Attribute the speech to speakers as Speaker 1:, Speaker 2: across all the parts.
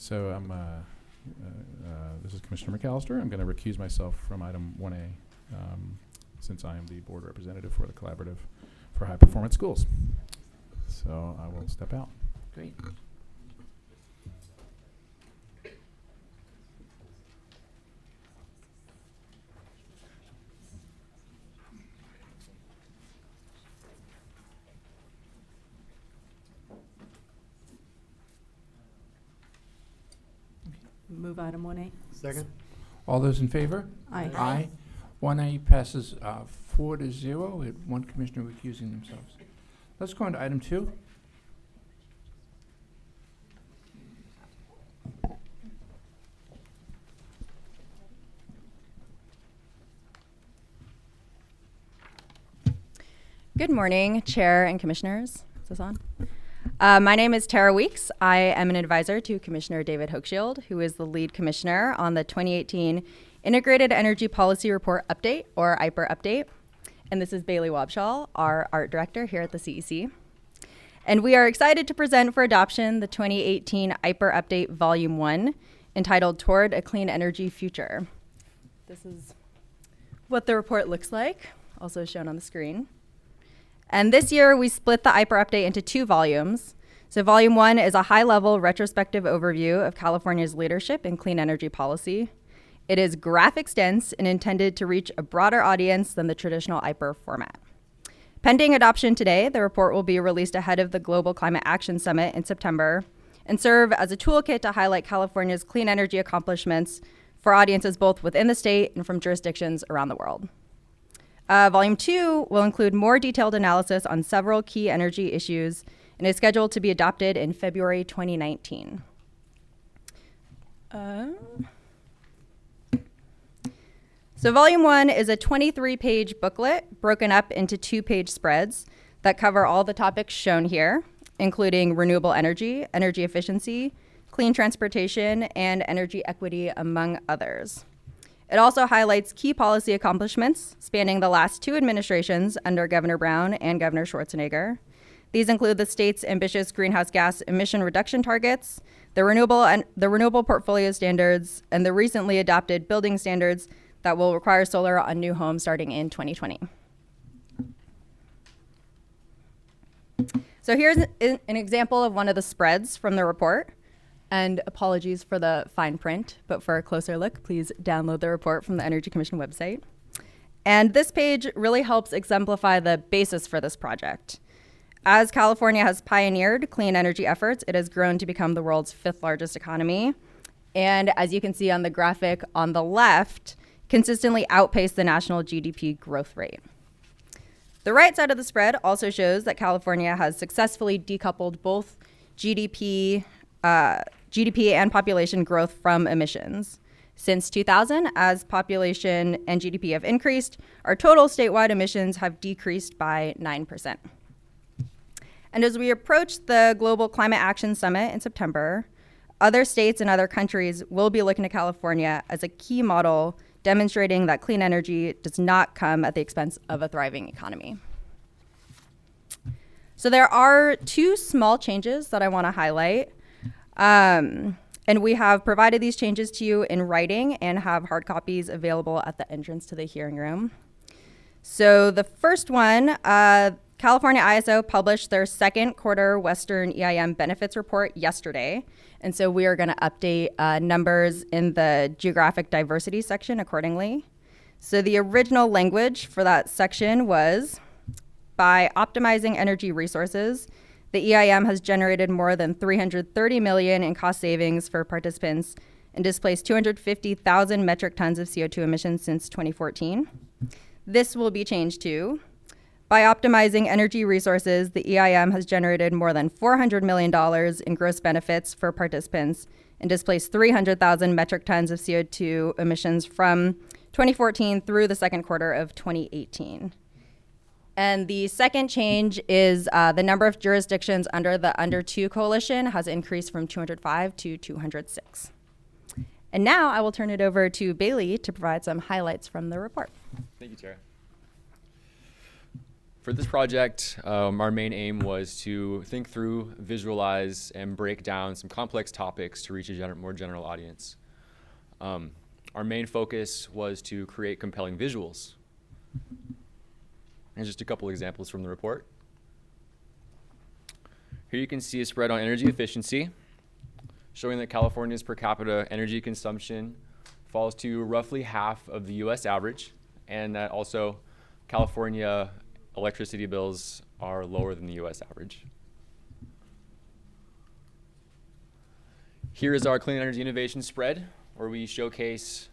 Speaker 1: So this is Commissioner McAllister. I'm going to recuse myself from item 1A since I am the board representative for the Collaborative for High Performance Schools. So I will step out.
Speaker 2: Great.
Speaker 3: Move item 1A.
Speaker 4: Second.
Speaker 2: All those in favor?
Speaker 3: Aye.
Speaker 2: Aye. 1A passes 4-0 with one commissioner recusing themselves. Let's go on to item 2.
Speaker 5: Good morning, Chair and Commissioners. Is this on? My name is Tara Weeks. I am an advisor to Commissioner David Hochschild, who is the lead commissioner on the 2018 Integrated Energy Policy Report Update, or IPER Update. And this is Bailey Wobschall, our art director here at the CEC. And we are excited to present for adoption the 2018 IPER Update Volume 1, entitled Toward a Clean Energy Future. This is what the report looks like, also shown on the screen. And this year, we split the IPER update into 2 volumes. So volume 1 is a high-level retrospective overview of California's leadership in clean energy policy. It is graphics dense and intended to reach a broader audience than the traditional IPER format. Pending adoption today, the report will be released ahead of the Global Climate Action Summit in September and serve as a toolkit to highlight California's clean energy accomplishments for audiences both within the state and from jurisdictions around the world. Volume 2 will include more detailed analysis on several key energy issues and is scheduled to be adopted in February 2019. So Volume 1 is a 23-page booklet broken up into 2-page spreads that cover all the topics shown here, including renewable energy, energy efficiency, clean transportation, and energy equity, among others. It also highlights key policy accomplishments spanning the last 2 administrations under Governor Brown and Governor Schwarzenegger. These include the state's ambitious greenhouse gas emission reduction targets, the renewable portfolio standards, and the recently adopted building standards that will require solar on new homes starting in 2020. So here's an example of one of the spreads from the report. And apologies for the fine print, but for a closer look, please download the report from the Energy Commission website. And this page really helps exemplify the basis for this project. As California has pioneered clean energy efforts, it has grown to become the world's 5th largest economy. And as you can see on the graphic on the left, consistently outpaced the national GDP growth rate. The right side of the spread also shows that California has successfully decoupled both GDP and population growth from emissions. Since 2000, as population and GDP have increased, our total statewide emissions have decreased by 9%. And as we approach the Global Climate Action Summit in September, other states and other countries will be looking to California as a key model demonstrating that clean energy does not come at the expense of a thriving economy. So there are 2 small changes that I want to highlight. And we have provided these changes to you in writing and have hard copies available at the entrance to the hearing room. So the first one, California ISO published their 2nd quarter Western EIM benefits report yesterday. And so we are going to update numbers in the geographic diversity section accordingly. So the original language for that section was, by optimizing energy resources, the EIM has generated more than $330 million in cost savings for participants and displaced 250,000 metric tons of CO2 emissions since 2014. This will be changed to, by optimizing energy resources, the EIM has generated more than $400 million in gross benefits for participants and displaced 300,000 metric tons of CO2 emissions from 2014 through the 2nd quarter of 2018. And the second change is the number of jurisdictions under the Under 2 coalition has increased from 205 to 206. And now I will turn it over to Bailey to provide some highlights from the report.
Speaker 6: Thank you, Tara.
Speaker 3: For this project, our main aim was to think through, visualize, and break down some complex topics to reach a more general audience. Our main focus was to create compelling visuals. And just a couple examples from the report. Here you can see a spread on energy efficiency, showing that California's per capita energy consumption falls to roughly half of the US average, and that also California electricity bills are lower than the US average. Here is our clean energy innovation spread, where we showcase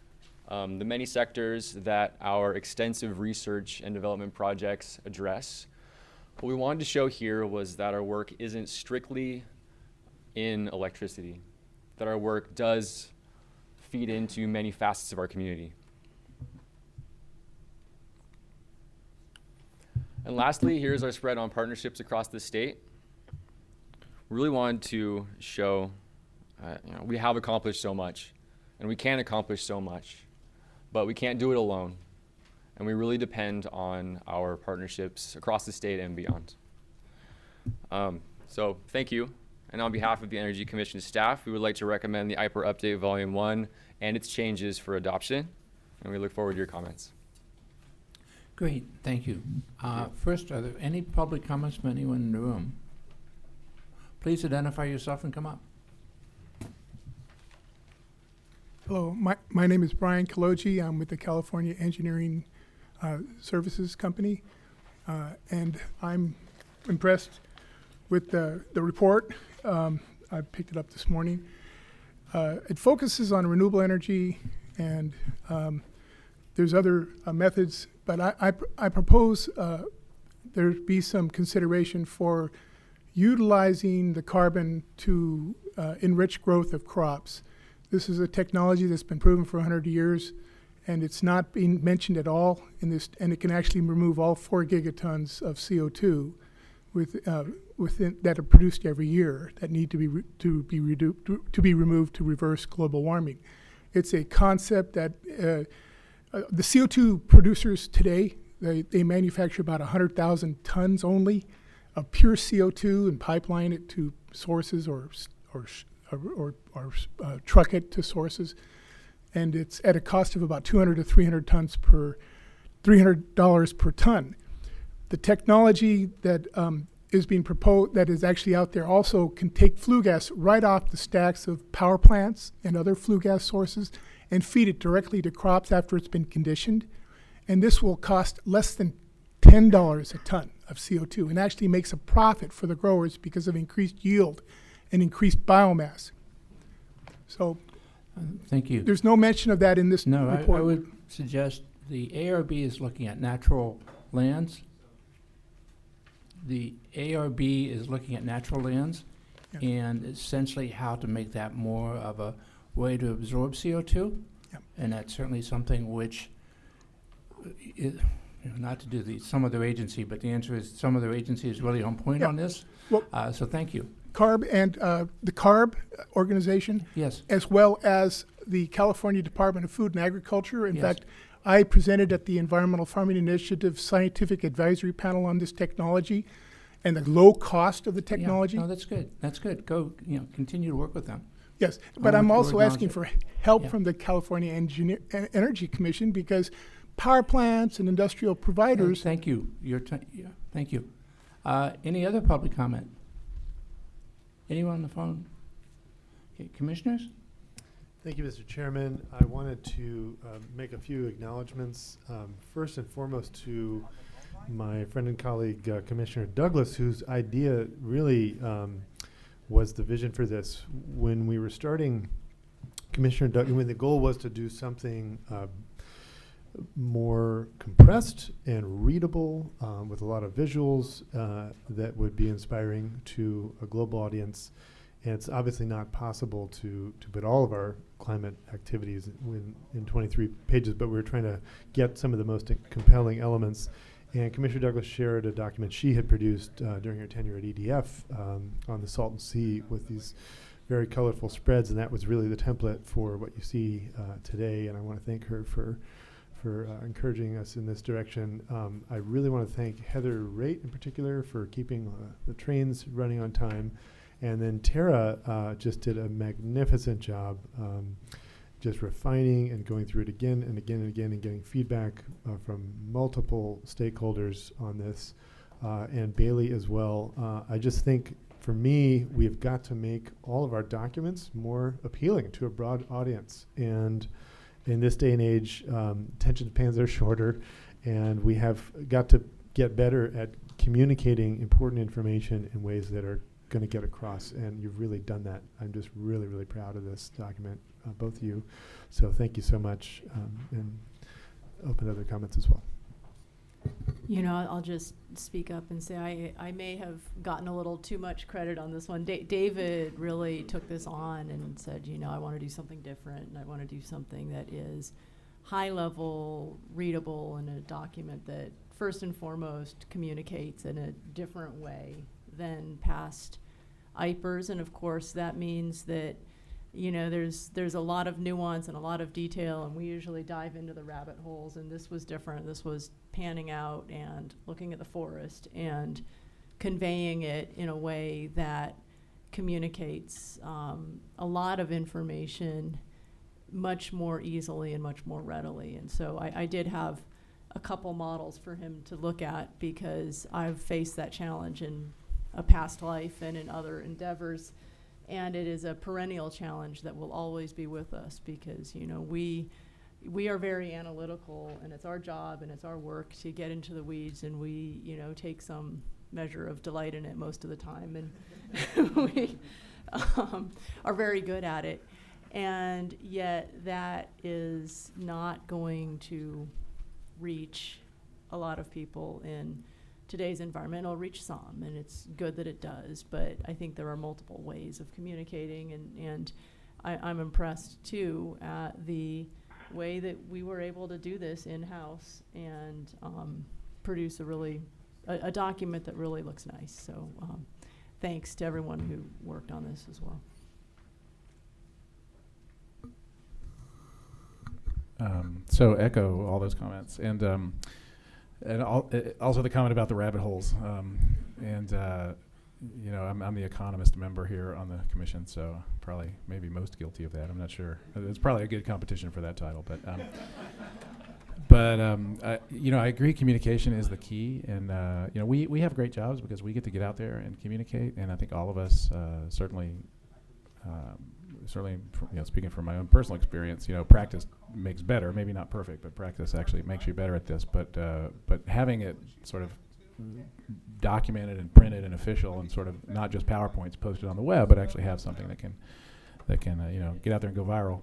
Speaker 3: the many sectors that our extensive research and development projects address. What we wanted to show here was that our work isn't strictly in electricity, that our work does feed into many facets of our community. And lastly, here's our spread on partnerships across the state. We really wanted to show we have accomplished so much, and we can accomplish so much, but we can't do it alone. And we really depend on our partnerships across the state and beyond. So thank you. And on behalf of the Energy Commission staff, we would like to recommend the IPER Update Volume 1 and its changes for adoption. And we look forward to your comments.
Speaker 2: Great, thank you. First, are there any public comments from anyone in the room? Please identify yourself and come up.
Speaker 4: Hello, my name is Brian Kaloji. I'm with the California Engineering Services Company, and I'm impressed with the report. I picked it up this morning. It focuses on renewable energy, and there's other methods, but I propose there be some consideration for utilizing the carbon to enrich growth of crops. This is a technology that's been proven for 100 years, and it's not being mentioned at all in this, and it can actually remove all 4 gigatons of CO2 that are produced every year that need to be removed to reverse global warming. It's a concept that the CO2 producers today, they manufacture about 100,000 tons only of pure CO2 and pipeline it to sources or truck it to sources, and it's at a cost of about 200 to 300 tons per $300 per ton. The technology that is being proposed, that is actually out there, also can take flue gas right off the stacks of power plants and other flue gas sources and feed it directly to crops after it's been conditioned, and this will cost less than $10 a ton of CO2 and actually makes a profit for the growers because of increased yield and increased biomass. So
Speaker 2: thank you.
Speaker 4: There's no mention of that in this report.
Speaker 2: I would suggest the ARB is looking at natural lands. The ARB is looking at natural lands and essentially how to make that more of a way to absorb CO2. And that's certainly something which, not to do some other agency, but the answer is some other agency is really on point on this. Well, so thank you.
Speaker 4: CARB and the CARB organization,
Speaker 2: yes,
Speaker 4: as well as the California Department of Food and Agriculture. In fact, I presented at the Environmental Farming Initiative Scientific Advisory Panel on this technology and the low cost of the technology.
Speaker 2: No, that's good. That's good. Go, continue to work with them.
Speaker 4: Yes, but I'm also asking for help from the California Energy Commission because power plants and industrial providers.
Speaker 2: Thank you. Thank you. Any other public comment? Anyone on the phone? Okay, commissioners?
Speaker 6: Thank you, Mr. Chairman. I wanted to make a few acknowledgments. First and foremost to my friend and colleague, Commissioner Douglas, whose idea really was the vision for this. When we were starting, Commissioner Douglas, when the goal was to do something more compressed and readable with a lot of visuals that would be inspiring to a global audience. And it's obviously not possible to put all of our climate activities in 23 pages, but we're trying to get some of the most compelling elements. And Commissioner Douglas shared a document she had produced during her tenure at EDF on the Salton Sea with these very colorful spreads, and that was really the template for what you see today. And I want to thank her for for encouraging us in this direction. I really want to thank Heather Raitt in particular for keeping the trains running on time. And then Tara just did a magnificent job just refining and going through it again and again and again and getting feedback from multiple stakeholders on this, and Bailey as well. I just think, for me, we've got to make all of our documents more appealing to a broad audience. And in this day and age, attention spans are shorter, and we have got to get better at communicating important information in ways that are going to get across, and you've really done that. I'm just really, really proud of this document, both of you. So thank you so much, and open to other comments as well.
Speaker 7: You know, I'll just speak up and say I may have gotten a little too much credit on this one. David really took this on and said, you know, I want to do something different, and I want to do something that is high level, readable, and a document that first and foremost communicates in a different way than past IPERs. And of course that means that, you know, there's a lot of nuance and a lot of detail, and we usually dive into the rabbit holes, and this was different. This was panning out and looking at the forest and conveying it in a way that communicates a lot of information much more easily and much more readily. And so I did have a couple models for him to look at, because I've faced that challenge in a past life and in other endeavors. And it is a perennial challenge that will always be with us, because, you know, we are very analytical, and it's our job and it's our work to get into the weeds, and we, you know, take some measure of delight in it most of the time, and we are very good at it. And yet that is not going to reach a lot of people in today's environment. It'll reach some, and it's good that it does, but I think there are multiple ways of communicating, and I'm impressed too at the way that we were able to do this in-house and produce a document that really looks nice. So thanks to everyone who worked on this as well.
Speaker 1: So echo all those comments, and also the comment about the rabbit holes. You know, I'm the economist member here on the commission, so probably maybe most guilty of that. I'm not sure. It's probably a good competition for that title, but you know, I agree. Communication is the key, and you know, we have great jobs because we get to get out there and communicate. And I think all of us certainly, you know, speaking from my own personal experience, you know, practice makes better. Maybe not perfect, but practice actually makes you better at this. But having it sort of documented and printed and official, and sort of not just PowerPoints posted on the web, but actually have something that can you know, get out there and go viral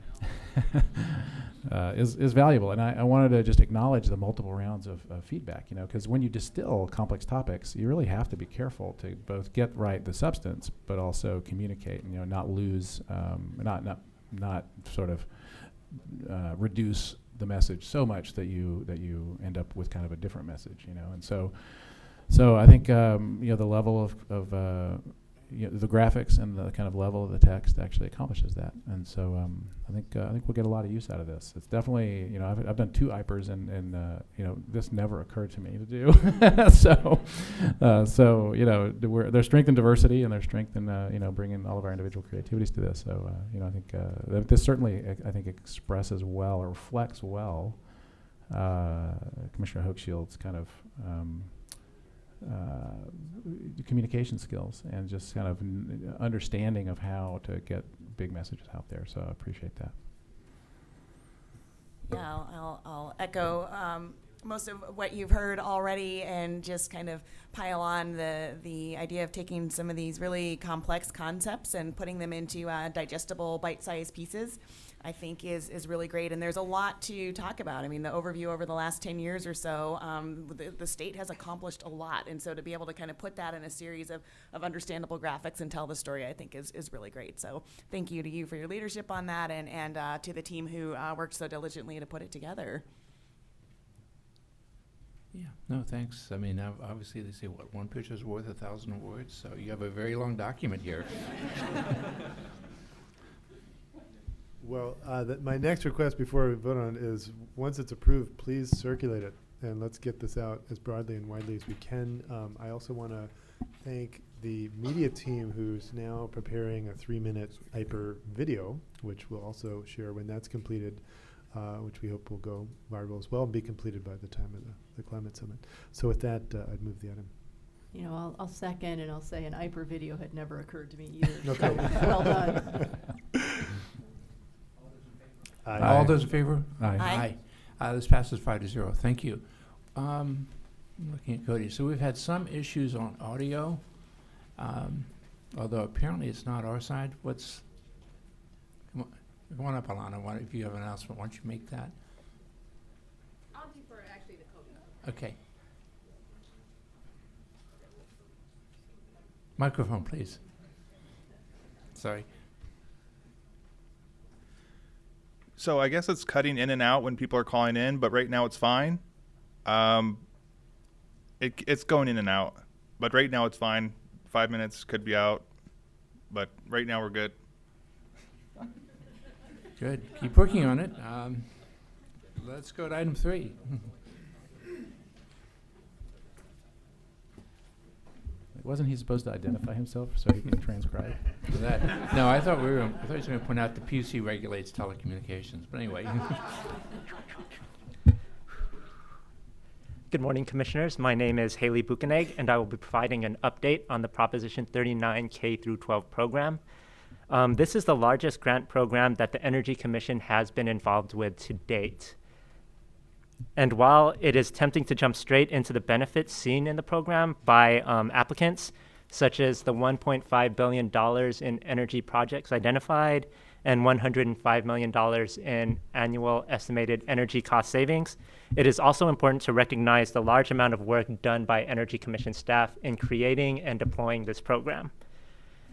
Speaker 1: is valuable. And I wanted to just acknowledge the multiple rounds of feedback, you know, because when you distill complex topics, you really have to be careful to both get right the substance, but also communicate, and, you know, not lose, not sort of reduce the message so much that you end up with kind of a different message, you know. And so I think you know, the level of you know, the graphics and the kind of level of the text actually accomplishes that. And so I think we'll get a lot of use out of this. It's definitely, you know, I've done 2 IPERs, and you know, this never occurred to me to do. So you know, there's strength in diversity, and there's strength in you know, bringing all of our individual creativities to this. So you know, I think this certainly I think expresses well, or reflects well, Commissioner Hochschild's kind of communication skills, and just kind of understanding of how to get big messages out there. So I appreciate that.
Speaker 8: Yeah, I'll echo most of what you've heard already, and just kind of pile on the idea of taking some of these really complex concepts and putting them into digestible, bite-sized pieces, I think is really great. And there's a lot to talk about. I mean, the overview over the last 10 years or so, the state has accomplished a lot. And so to be able to kind of put that in a series of understandable graphics and tell the story, I think is really great. So thank you to you for your leadership on that, and to the team who worked so diligently to put it together.
Speaker 2: Yeah, no, thanks. I mean, obviously they say, what, one picture's worth 1,000 words? So you have a very long document here.
Speaker 6: Well, my next request before we vote on it is, once it's approved, please circulate it, and let's get this out as broadly and widely as we can. I also want to thank the media team who's now preparing a 3-minute IPER video, which we'll also share when that's completed, which we hope will go viral as well and be completed by the time of the Climate Summit. So with that, I'd move the item.
Speaker 7: You know, I'll second, and I'll say an IPER video had never occurred to me either.
Speaker 6: Okay.
Speaker 7: So, well done.
Speaker 6: Aye.
Speaker 2: All those in favor?
Speaker 5: Aye.
Speaker 2: This passes 5-0. Thank you. I'm looking at Cody. So we've had some issues on audio, although apparently it's not our side. Come on up, Alana. If you have an announcement, why don't you make that?
Speaker 9: I'll defer actually to Cody.
Speaker 2: Okay. Microphone, please. Sorry.
Speaker 10: So I guess it's cutting in and out when people are calling in, but right now it's fine. It's going in and out, but right now it's fine. 5 minutes could be out, but right now we're good.
Speaker 2: Good. Keep working on it. Let's go to item 3.
Speaker 1: Wasn't he supposed to identify himself so he can transcribe?
Speaker 2: No, I thought he was going to point out the PUC regulates telecommunications. But anyway.
Speaker 11: Good morning, Commissioners. My name is Haley Buchenegg, and I will be providing an update on the Proposition 39 K-12 program. This is the largest grant program that the Energy Commission has been involved with to date. And while it is tempting to jump straight into the benefits seen in the program by applicants, such as the $1.5 billion in energy projects identified and $105 million in annual estimated energy cost savings, it is also important to recognize the large amount of work done by Energy Commission staff in creating and deploying this program.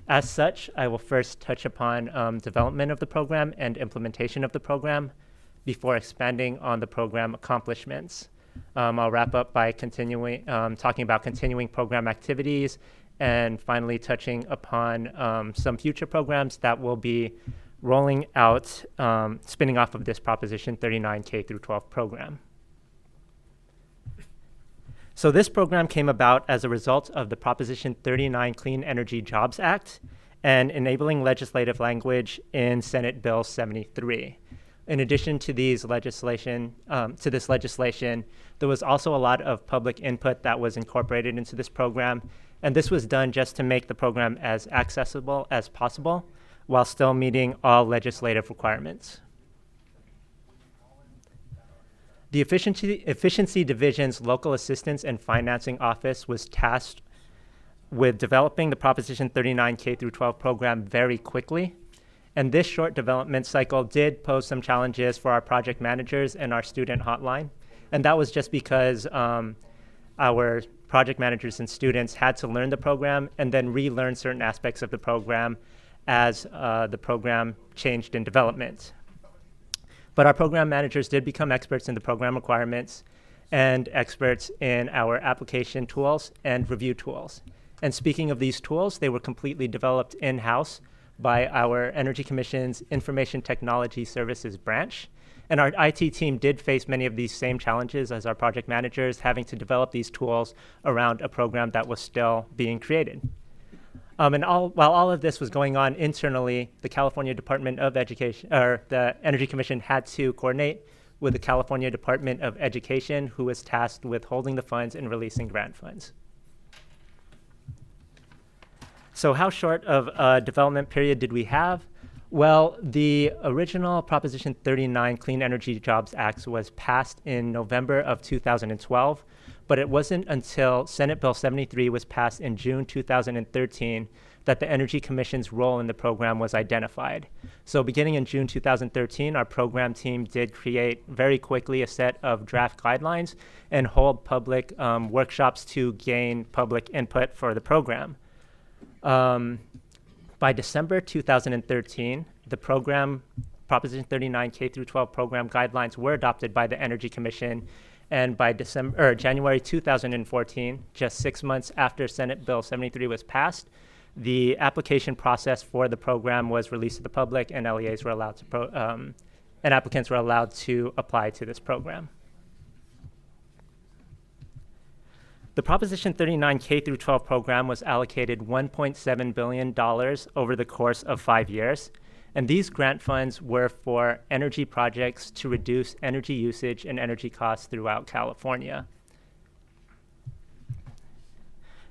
Speaker 11: As such, I will first touch upon development of the program and implementation of the program before expanding on the program accomplishments. I'll wrap up by talking about continuing program activities, and finally touching upon some future programs that will be rolling out, spinning off of this Proposition 39 K-12 program. So this program came about as a result of the Proposition 39 Clean Energy Jobs Act and enabling legislative language in Senate Bill 73. In addition to this legislation, there was also a lot of public input that was incorporated into this program, and this was done just to make the program as accessible as possible while still meeting all legislative requirements. The Efficiency Division's Local Assistance and Financing Office was tasked with developing the Proposition 39 K-12 program very quickly. And this short development cycle did pose some challenges for our project managers and our student hotline. And that was just because our project managers and students had to learn the program and then relearn certain aspects of the program as the program changed in development. But our program managers did become experts in the program requirements and experts in our application tools and review tools. And speaking of these tools, they were completely developed in-house by our Energy Commission's Information Technology Services branch. And our IT team did face many of these same challenges as our project managers, having to develop these tools around a program that was still being created. While all of this was going on internally, the California Department of Education, or the Energy Commission, had to coordinate with the California Department of Education, who was tasked with holding the funds and releasing grant funds. So how short of a development period did we have? Well, the original Proposition 39 Clean Energy Jobs Act was passed in November of 2012, but it wasn't until Senate Bill 73 was passed in June 2013 that the Energy Commission's role in the program was identified. So beginning in June 2013, our program team did create very quickly a set of draft guidelines and hold public workshops to gain public input for the program. By December 2013, the program, Proposition 39 K-12 program guidelines were adopted by the Energy Commission, and by January 2014, just 6 months after Senate Bill 73 was passed, the application process for the program was released to the public, and LEAs were allowed to and applicants were allowed to apply to this program. The Proposition 39 K through 12 program was allocated $1.7 billion over the course of 5 years, and these grant funds were for energy projects to reduce energy usage and energy costs throughout California.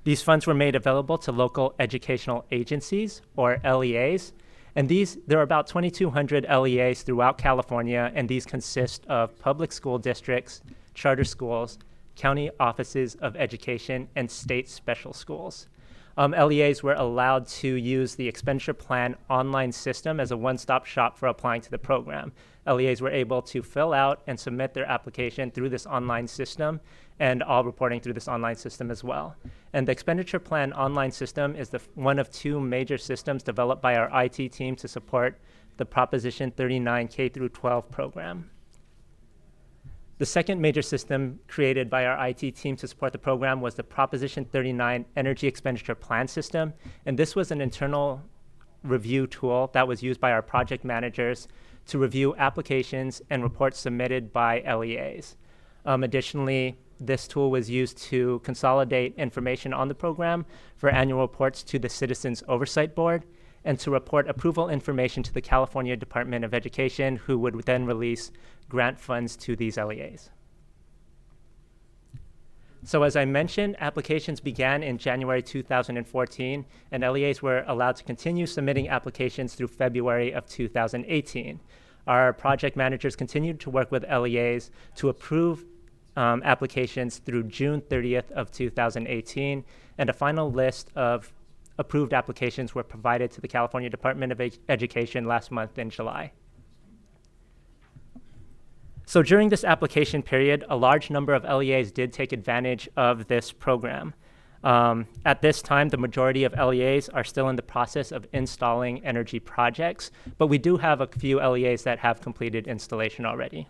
Speaker 11: These funds were made available to local educational agencies, or LEAs, and there are about 2,200 LEAs throughout California, and these consist of public school districts, charter schools, county offices of education, and state special schools. LEAs were allowed to use the expenditure plan online system as a one-stop shop for applying to the program. LEAs were able to fill out and submit their application through this online system, and all reporting through this online system as well. And the expenditure plan online system is one of 2 major systems developed by our IT team to support the Proposition 39 K through 12 program. The second major system created by our IT team to support the program was the Proposition 39 Energy Expenditure Plan System, and this was an internal review tool that was used by our project managers to review applications and reports submitted by LEAs. Additionally, this tool was used to consolidate information on the program for annual reports to the Citizens Oversight Board and to report approval information to the California Department of Education, who would then release grant funds to these LEAs. So as I mentioned, applications began in January 2014, and LEAs were allowed to continue submitting applications through February of 2018. Our project managers continued to work with LEAs to approve applications through June 30th of 2018, and a final list of approved applications were provided to the California Department of Education last month in July. So during this application period, a large number of LEAs did take advantage of this program. At this time, the majority of LEAs are still in the process of installing energy projects, but we do have a few LEAs that have completed installation already.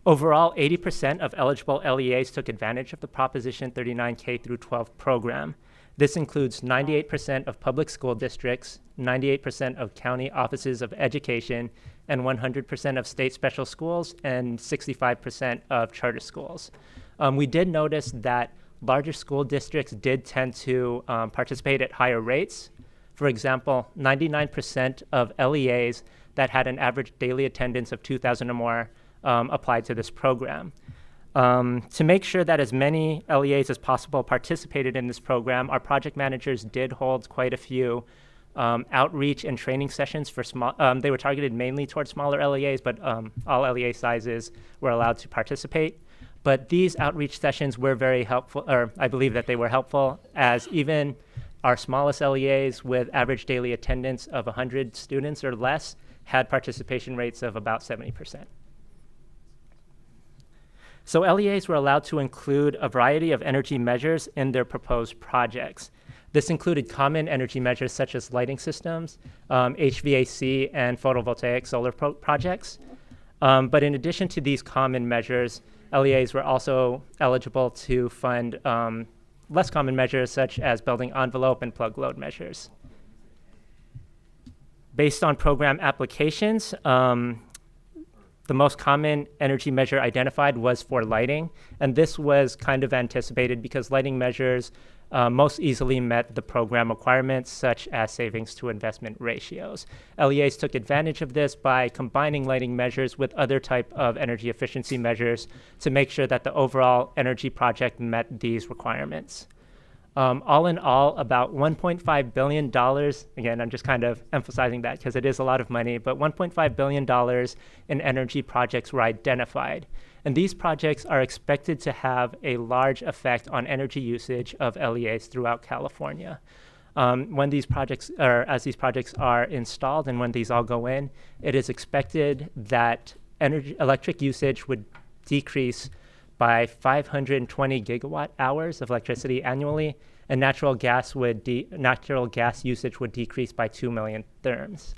Speaker 11: Overall, 80% of eligible LEAs took advantage of the Proposition 39 K through 12 program. This includes 98% of public school districts, 98% of county offices of education, and 100% of state special schools, and 65% of charter schools. We did notice that larger school districts did tend to participate at higher rates. For example, 99% of LEAs that had an average daily attendance of 2,000 or more applied to this program. To make sure that as many LEAs as possible participated in this program, our project managers did hold quite a few outreach and training sessions for small. They were targeted mainly towards smaller LEAs, but all LEA sizes were allowed to participate. But these outreach sessions were very helpful, or I believe that they were helpful, as even our smallest LEAs with average daily attendance of 100 students or less had participation rates of about 70%. So LEAs were allowed to include a variety of energy measures in their proposed projects. This included common energy measures such as lighting systems, HVAC, and photovoltaic solar projects. But in addition to these common measures, LEAs were also eligible to fund less common measures such as building envelope and plug load measures. Based on program applications, the most common energy measure identified was for lighting, and this was kind of anticipated because lighting measures most easily met the program requirements, such as savings to investment ratios. LEAs took advantage of this by combining lighting measures with other type of energy efficiency measures to make sure that the overall energy project met these requirements. All in all, about $1.5 billion, again, I'm just kind of emphasizing that because it is a lot of money, but $1.5 billion in energy projects were identified. And these projects are expected to have a large effect on energy usage of LEAs throughout California. When these projects, or as these projects are installed and when these all go in, it is expected that electric usage would decrease by 520 gigawatt hours of electricity annually, and natural gas usage would decrease by 2 million therms.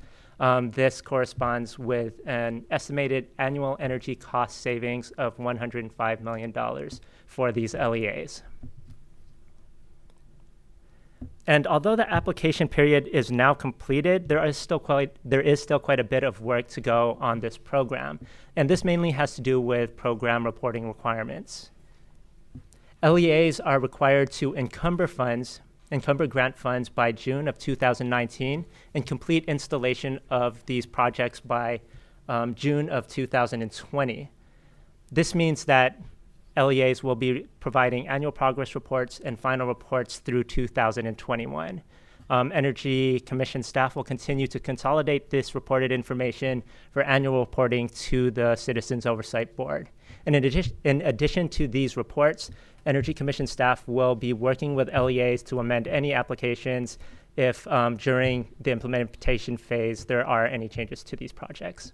Speaker 11: This corresponds with an estimated annual energy cost savings of $105 million for these LEAs. And although the application period is now completed, there is still quite a bit of work to go on this program. And this mainly has to do with program reporting requirements. LEAs are required to encumber grant funds by June of 2019 and complete installation of these projects by June of 2020. This means that LEAs will be providing annual progress reports and final reports through 2021. Energy Commission staff will continue to consolidate this reported information for annual reporting to the Citizens Oversight Board. And in addition to these reports, Energy Commission staff will be working with LEAs to amend any applications if during the implementation phase there are any changes to these projects.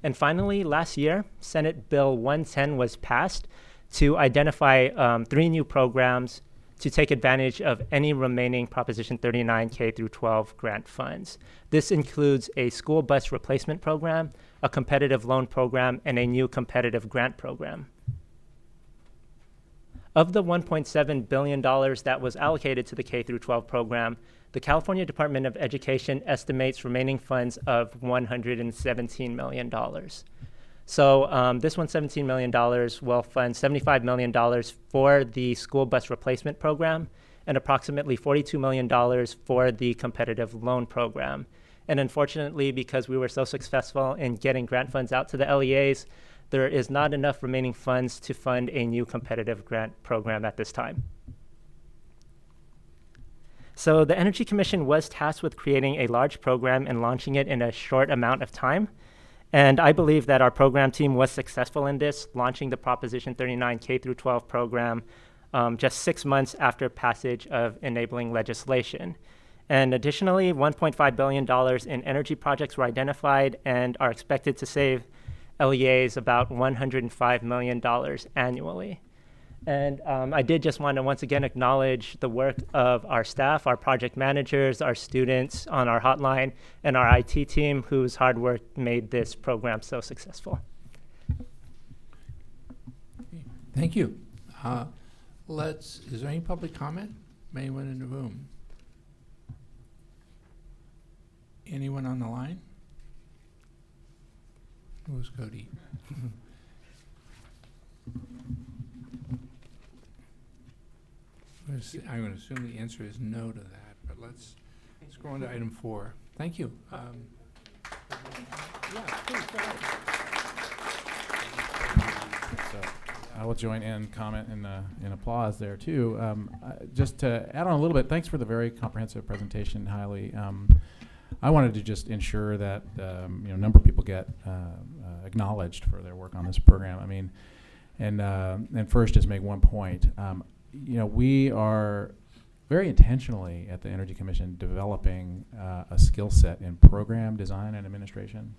Speaker 11: And finally, last year, Senate Bill 110 was passed to identify 3 new programs to take advantage of any remaining Proposition 39 K through 12 grant funds. This includes a school bus replacement program, a competitive loan program, and a new competitive grant program. Of the $1.7 billion that was allocated to the K through 12 program, the California Department of Education estimates remaining funds of $117 million. So this $117 million will fund $75 million for the school bus replacement program and approximately $42 million for the competitive loan program. And unfortunately, because we were so successful in getting grant funds out to the LEAs, there is not enough remaining funds to fund a new competitive grant program at this time. So the Energy Commission was tasked with creating a large program and launching it in a short amount of time. And I believe that our program team was successful in this, launching the Proposition 39 K through 12 program just 6 months after passage of enabling legislation. And additionally, $1.5 billion in energy projects were identified and are expected to save LEAs about $105 million annually. And I did just want to once again acknowledge the work of our staff, our project managers, our students on our hotline, and our IT team whose hard work made this program so successful.
Speaker 2: Thank you. Is there any public comment? Anyone in the room? Anyone on the line? Who's Cody? I'm going to assume the answer is no to that, but let's go on to item 4. Thank you. Yeah, please go ahead.
Speaker 1: So I will join in comment and applause there too. Just to add on a little bit, thanks for the very comprehensive presentation, Hailey. I wanted to just ensure that a number of people get acknowledged for their work on this program. I mean, and first just make one point. We are very intentionally at the Energy Commission developing a skill set in program design and administration.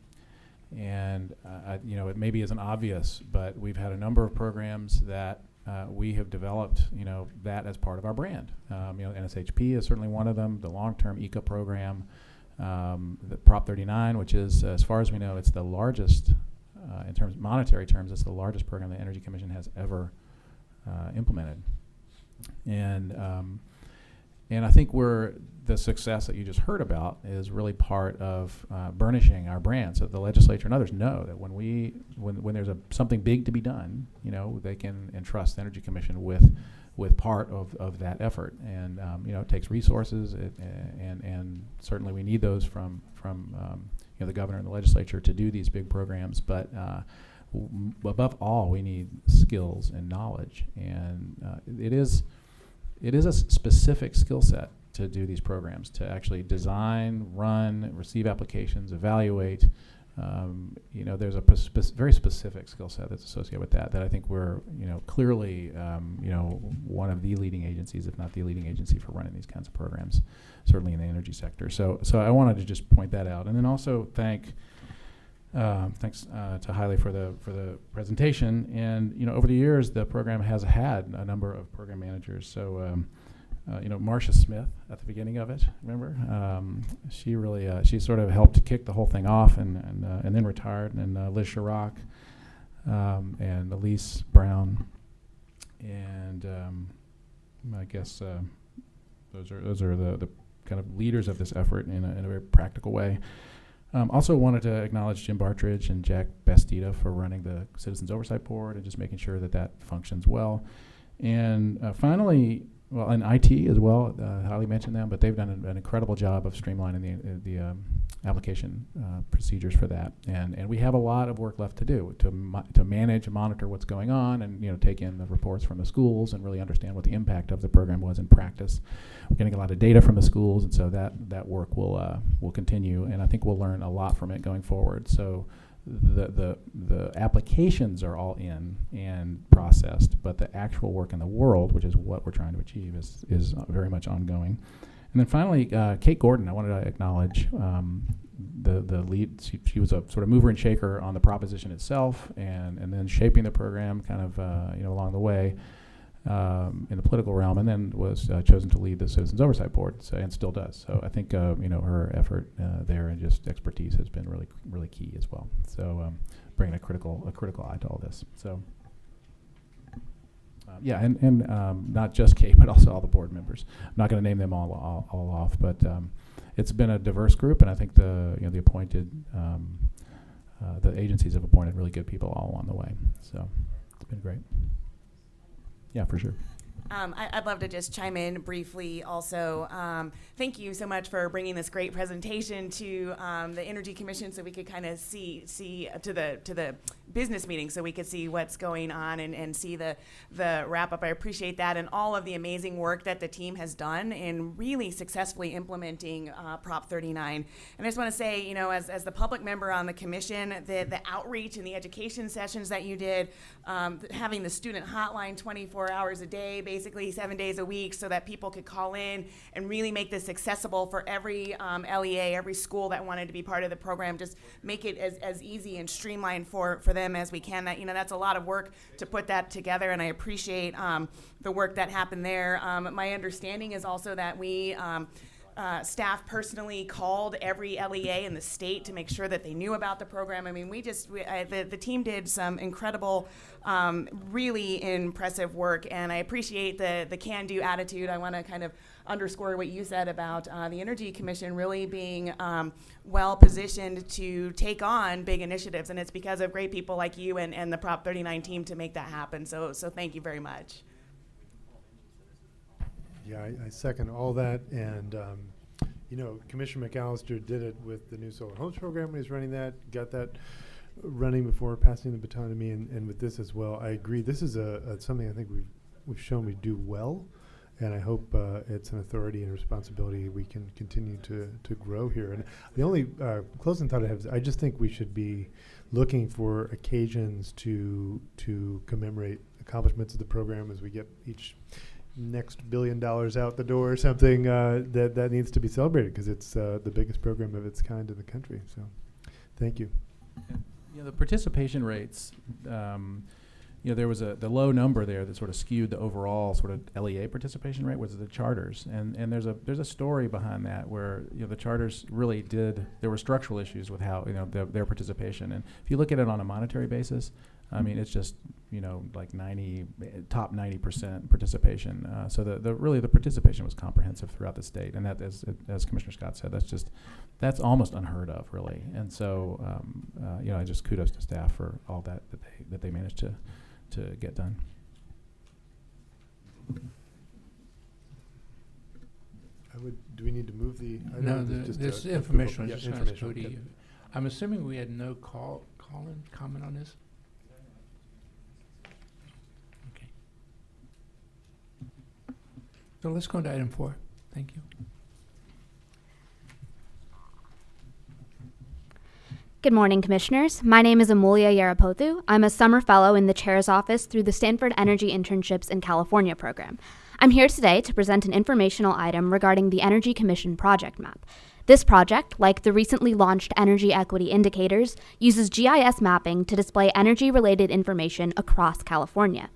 Speaker 1: And it maybe isn't obvious, but we've had a number of programs that we have developed, that as part of our brand. NSHP is certainly one of them. The long-term ECO program, the Prop 39, which is, as far as we know, it's the largest in terms of monetary terms. It's the largest program the Energy Commission has ever implemented. And I think the success that you just heard about is really part of burnishing our brand, so the legislature and others know that when there's something big to be done, they can entrust the Energy Commission with part of that effort. And it takes resources, and certainly we need those from the governor and the legislature to do these big programs. But above all, we need skills and knowledge, and it is a specific skill set to do these programs, to actually design, run, receive applications, evaluate. There's a very specific skill set that's associated with that I think we're clearly one of the leading agencies, if not the leading agency, for running these kinds of programs, certainly in the energy sector. So I wanted to just point that out, and then also thanks to Hailey for the presentation. And over the years, the program has had a number of program managers. So Marcia Smith at the beginning of it, remember? She really she sort of helped kick the whole thing off, and then retired. And Liz Chirac, and Elise Brown, and I guess those are the kind of leaders of this effort in a very practical way. Also wanted to acknowledge Jim Bartridge and Jack Bastida for running the Citizens Oversight Board and just making sure that that functions well. And finally, well, and IT as well, Holly mentioned them, but they've done an incredible job of streamlining the application procedures for that. And we have a lot of work left to do to manage and monitor what's going on, and take in the reports from the schools and really understand what the impact of the program was in practice. We're getting a lot of data from the schools, and so that work will continue, and I think we'll learn a lot from it going forward. So the applications are all in and processed, but the actual work in the world, which is what we're trying to achieve, is very much ongoing. And then finally, Kate Gordon, I wanted to acknowledge the lead. She was a sort of mover and shaker on the proposition itself, and then shaping the program kind of along the way in the political realm, and then was chosen to lead the Citizens Oversight Board, and still does. So I think her effort there and just expertise has been really, really key as well. So bringing a critical eye to all this. So and not just Kate, but also all the board members. I'm not going to name them all off, but it's been a diverse group, and I think the appointed the agencies have appointed really good people all along the way. So it's been great. Yeah, for sure.
Speaker 8: I'd love to just chime in briefly also. Thank you so much for bringing this great presentation to the Energy Commission so we could kind of see to the business meeting so we could see what's going on and see the wrap up. I appreciate that and all of the amazing work that the team has done in really successfully implementing Prop 39. And I just want to say, as the public member on the commission, the outreach and the education sessions that you did, having the student hotline 24 hours a day, basically 7 days a week, so that people could call in and really make this accessible for every LEA, every school that wanted to be part of the program. Just make it as easy and streamlined for them as we can. That's a lot of work to put that together, and I appreciate the work that happened there. My understanding is also that we staff personally called every LEA in the state to make sure that they knew about the program. I mean, the team did some incredible, really impressive work, and I appreciate the can-do attitude. I want to kind of underscore what you said about the Energy Commission really being well positioned to take on big initiatives, and it's because of great people like you and the Prop 39 team to make that happen. So thank you very much.
Speaker 6: Yeah, I second all that, and Commissioner McAllister did it with the new Solar Homes program when he was running that, got that running before passing the baton to me, and with this as well. I agree. This is something I think we've shown we do well, and I hope it's an authority and responsibility we can continue to grow here. And the only closing thought I have is I just think we should be looking for occasions to commemorate accomplishments of the program as we get each next $1 billion out the door or something that needs to be celebrated, because it's the biggest program of its kind in the country. So thank you.
Speaker 1: The participation rates, there was the low number there that sort of skewed the overall sort of LEA participation rate was the charters, and there's a story behind that where the charters really there were structural issues with how their participation, and if you look at it on a monetary basis, I mean it's just like top 90% participation. So the participation was comprehensive throughout the state, and that as Commissioner Scott said, that's almost unheard of really. And so I just kudos to staff for all that they managed to get done.
Speaker 6: Do we need to move the?
Speaker 2: No, this information was discussed, Cody. Okay. I'm assuming we had no call-in comment on this. Okay. So let's go to item 4. Thank you.
Speaker 12: Good morning, Commissioners. My name is Amulia Yarapothu. I'm a summer fellow in the chair's office through the Stanford Energy Internships in California program. I'm here today to present an informational item regarding the Energy Commission project map. This project, like the recently launched Energy Equity Indicators, uses GIS mapping to display energy-related information across California.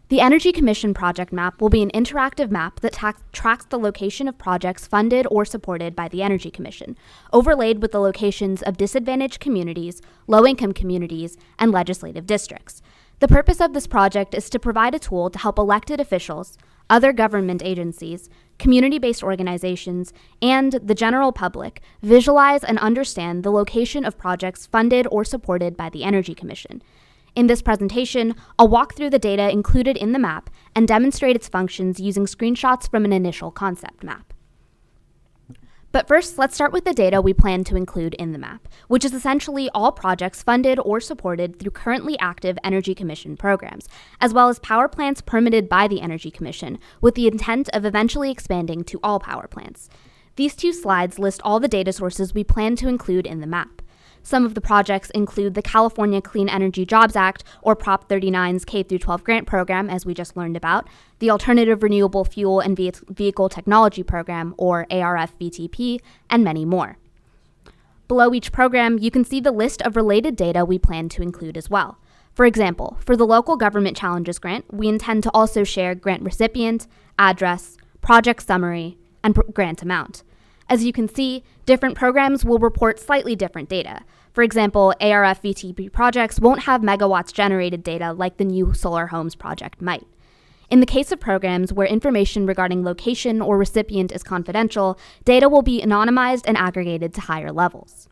Speaker 12: The Energy Commission project map will be an interactive map that tracks the location of projects funded or supported by the Energy Commission, overlaid with the locations of disadvantaged communities, low-income communities, and legislative districts. The purpose of this project is to provide a tool to help elected officials, other government agencies, community-based organizations, and the general public visualize and understand the location of projects funded or supported by the Energy Commission. In this presentation, I'll walk through the data included in the map and demonstrate its functions using screenshots from an initial concept map. But first, let's start with the data we plan to include in the map, which is essentially all projects funded or supported through currently active Energy Commission programs, as well as power plants permitted by the Energy Commission, with the intent of eventually expanding to all power plants. These two slides list all the data sources we plan to include in the map. Some of the projects include the California Clean Energy Jobs Act, or Prop 39's K-12 grant program, as we just learned about, the Alternative Renewable Fuel and Vehicle Technology Program, or ARF-VTP, and many more. Below each program, you can see the list of related data we plan to include as well. For example, for the Local Government Challenges Grant, we intend to also share grant recipient, address, project summary, and grant amount. As you can see, different programs will report slightly different data. For example, ARF-VTP projects won't have megawatts generated data like the new Solar Homes project might. In the case of programs where information regarding location or recipient is confidential, data will be anonymized and aggregated to higher levels.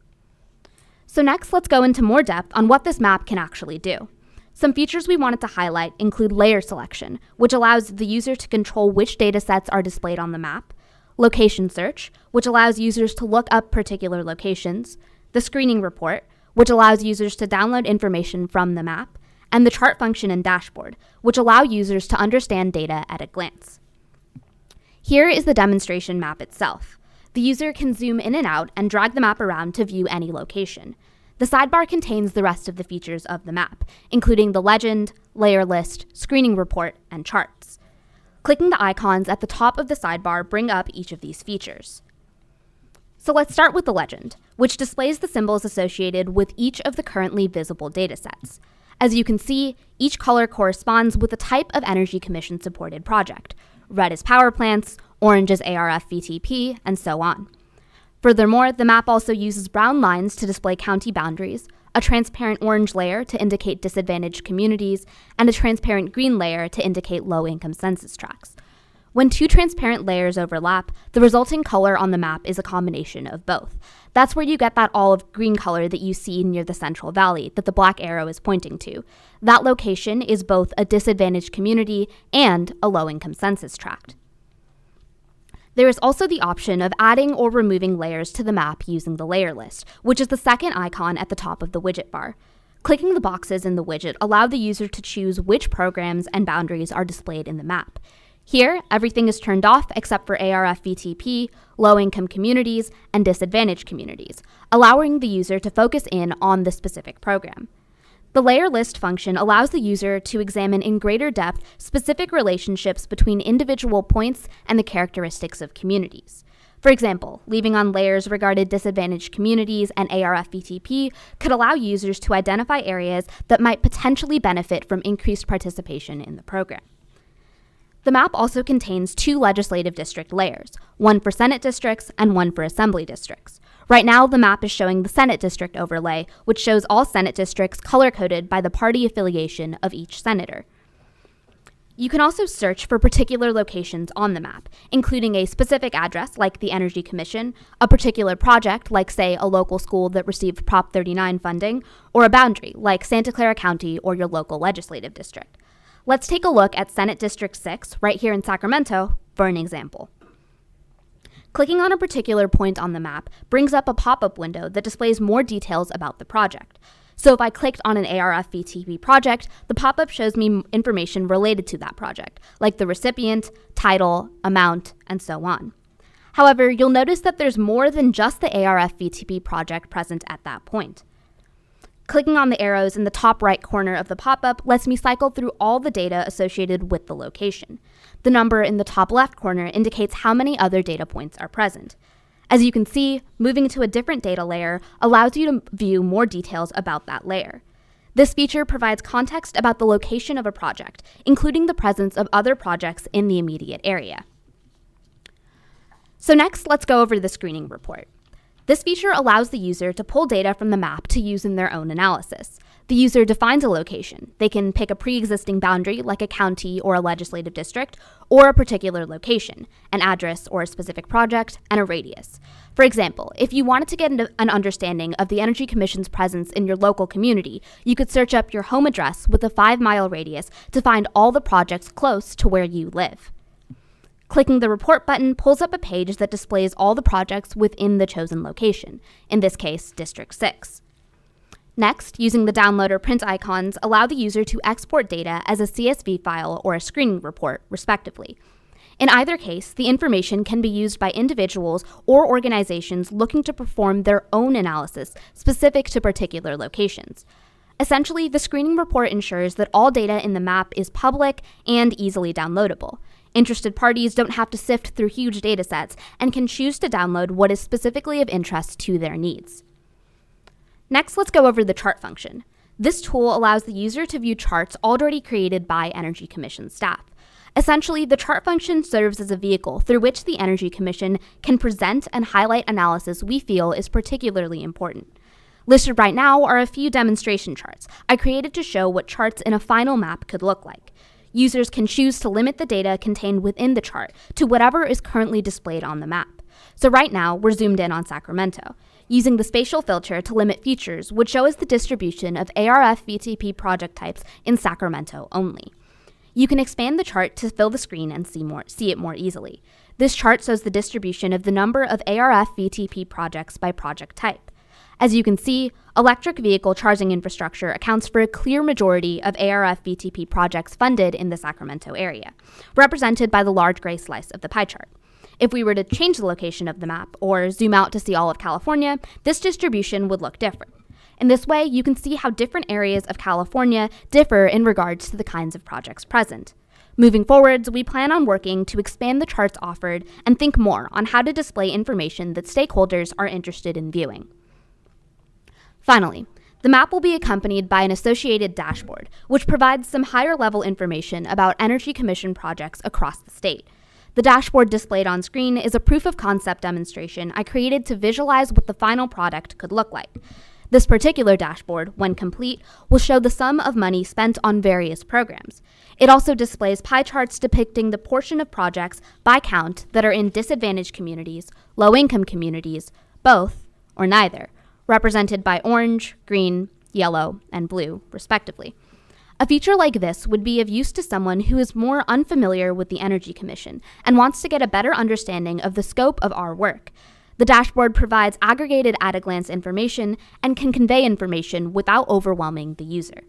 Speaker 12: So next, let's go into more depth on what this map can actually do. Some features we wanted to highlight include layer selection, which allows the user to control which data sets are displayed on the map, location search, which allows users to look up particular locations, the screening report, which allows users to download information from the map, and the chart function and dashboard, which allow users to understand data at a glance. Here is the demonstration map itself. The user can zoom in and out and drag the map around to view any location. The sidebar contains the rest of the features of the map, including the legend, layer list, screening report, and charts. Clicking the icons at the top of the sidebar bring up each of these features. So let's start with the legend, which displays the symbols associated with each of the currently visible datasets. As you can see, each color corresponds with the type of Energy Commission supported project. Red is power plants, orange is ARF-VTP, and so on. Furthermore, the map also uses brown lines to display county boundaries, a transparent orange layer to indicate disadvantaged communities, and a transparent green layer to indicate low-income census tracts. When two transparent layers overlap, the resulting color on the map is a combination of both. That's where you get that olive green color that you see near the Central Valley that the black arrow is pointing to. That location is both a disadvantaged community and a low-income census tract. There is also the option of adding or removing layers to the map using the layer list, which is the second icon at the top of the widget bar. Clicking the boxes in the widget allow the user to choose which programs and boundaries are displayed in the map. Here, everything is turned off except for ARF-VTP, low-income communities, and disadvantaged communities, allowing the user to focus in on the specific program. The layer list function allows the user to examine in greater depth specific relationships between individual points and the characteristics of communities. For example, leaving on layers regarding disadvantaged communities and ARF-VTP could allow users to identify areas that might potentially benefit from increased participation in the program. The map also contains two legislative district layers, one for Senate districts and one for Assembly districts. Right now, the map is showing the Senate district overlay, which shows all Senate districts color-coded by the party affiliation of each senator. You can also search for particular locations on the map, including a specific address like the Energy Commission, a particular project like, say, a local school that received Prop 39 funding, or a boundary like Santa Clara County or your local legislative district. Let's take a look at Senate District 6 right here in Sacramento for an example. Clicking on a particular point on the map brings up a pop-up window that displays more details about the project. So if I clicked on an ARF-VTP project, the pop-up shows me information related to that project, like the recipient, title, amount, and so on. However, you'll notice that there's more than just the ARF-VTP project present at that point. Clicking on the arrows in the top right corner of the pop-up lets me cycle through all the data associated with the location. The number in the top left corner indicates how many other data points are present. As you can see, moving to a different data layer allows you to view more details about that layer. This feature provides context about the location of a project, including the presence of other projects in the immediate area. So next, let's go over the screening report. This feature allows the user to pull data from the map to use in their own analysis. The user defines a location. They can pick a pre-existing boundary like a county or a legislative district, or a particular location, an address or a specific project, and a radius. For example, if you wanted to get an understanding of the Energy Commission's presence in your local community, you could search up your home address with a 5-mile radius to find all the projects close to where you live. Clicking the report button pulls up a page that displays all the projects within the chosen location, in this case, District 6. Next, using the download or print icons allow the user to export data as a CSV file or a screening report, respectively. In either case, the information can be used by individuals or organizations looking to perform their own analysis specific to particular locations. Essentially, the screening report ensures that all data in the map is public and easily downloadable. Interested parties don't have to sift through huge datasets and can choose to download what is specifically of interest to their needs. Next, let's go over the chart function. This tool allows the user to view charts already created by Energy Commission staff. Essentially, the chart function serves as a vehicle through which the Energy Commission can present and highlight analysis we feel is particularly important. Listed right now are a few demonstration charts I created to show what charts in a final map could look like. Users can choose to limit the data contained within the chart to whatever is currently displayed on the map. So right now, we're zoomed in on Sacramento. Using the spatial filter to limit features would show us the distribution of ARF VTP project types in Sacramento only. You can expand the chart to fill the screen and see it more easily. This chart shows the distribution of the number of ARF VTP projects by project type. As you can see, electric vehicle charging infrastructure accounts for a clear majority of ARF VTP projects funded in the Sacramento area, represented by the large gray slice of the pie chart. If we were to change the location of the map or zoom out to see all of California, this distribution would look different. In this way, you can see how different areas of California differ in regards to the kinds of projects present. Moving forwards, we plan on working to expand the charts offered and think more on how to display information that stakeholders are interested in viewing. Finally, the map will be accompanied by an associated dashboard, which provides some higher-level information about Energy Commission projects across the state. The dashboard displayed on screen is a proof-of-concept demonstration I created to visualize what the final product could look like. This particular dashboard, when complete, will show the sum of money spent on various programs. It also displays pie charts depicting the portion of projects by count that are in disadvantaged communities, low-income communities, both, or neither, represented by orange, green, yellow, and blue, respectively. A feature like this would be of use to someone who is more unfamiliar with the Energy Commission and wants to get a better understanding of the scope of our work. The dashboard provides aggregated at-a-glance information and can convey information without overwhelming the user.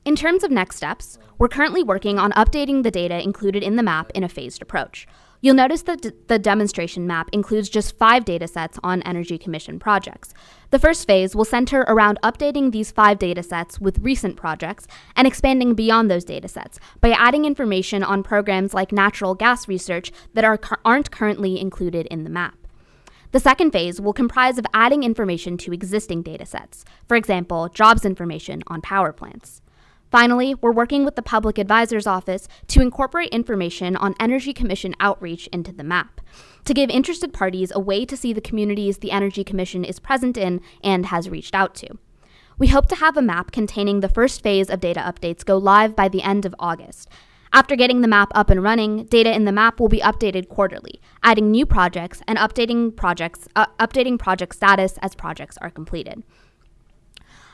Speaker 12: In terms of next steps, we're currently working on updating the data included in the map in a phased approach. You'll notice that the demonstration map includes just 5 datasets on Energy Commission projects. The first phase will center around updating these 5 datasets with recent projects and expanding beyond those datasets by adding information on programs like natural gas research that aren't currently included in the map. The second phase will comprise of adding information to existing datasets, for example, jobs information on power plants. Finally, we're working with the Public Advisor's Office to incorporate information on Energy Commission outreach into the map, to give interested parties a way to see the communities the Energy Commission is present in and has reached out to. We hope to have a map containing the first phase of data updates go live by the end of August. After getting the map up and running, data in the map will be updated quarterly, adding new projects and updating project status as projects are completed.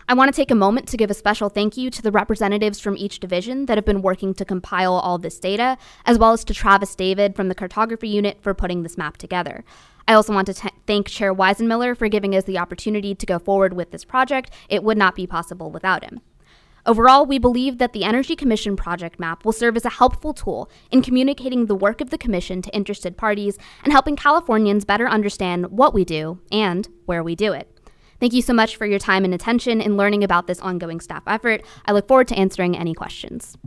Speaker 12: I want to take a moment to give a special thank you to the representatives from each division that have been working to compile all this data, as well as to Travis David from the cartography unit for putting this map together. I also want to thank Chair Weisenmiller for giving us the opportunity to go forward with this project. It would not be possible without him. Overall, we believe that the Energy Commission project map will serve as a helpful tool in communicating the work of the Commission to interested parties and helping Californians better understand what we do and where we do it. Thank you so much for your time and attention in learning about this ongoing staff effort. I look forward to answering any questions.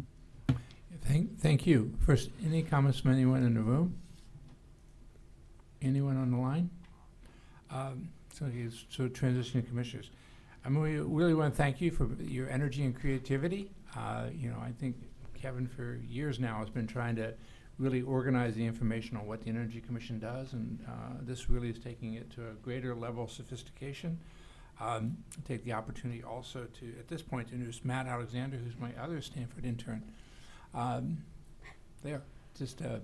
Speaker 2: Thank you. First, any comments from anyone in the room? Anyone on the line? So transitioning commissioners. I mean, we really want to thank you for your energy and creativity. I think Kevin for years now has been trying to really organize the information on what the Energy Commission does, and this really is taking it to a greater level of sophistication. Take the opportunity also to, at this point, to introduce Matt Alexander, who's my other Stanford intern. There, just I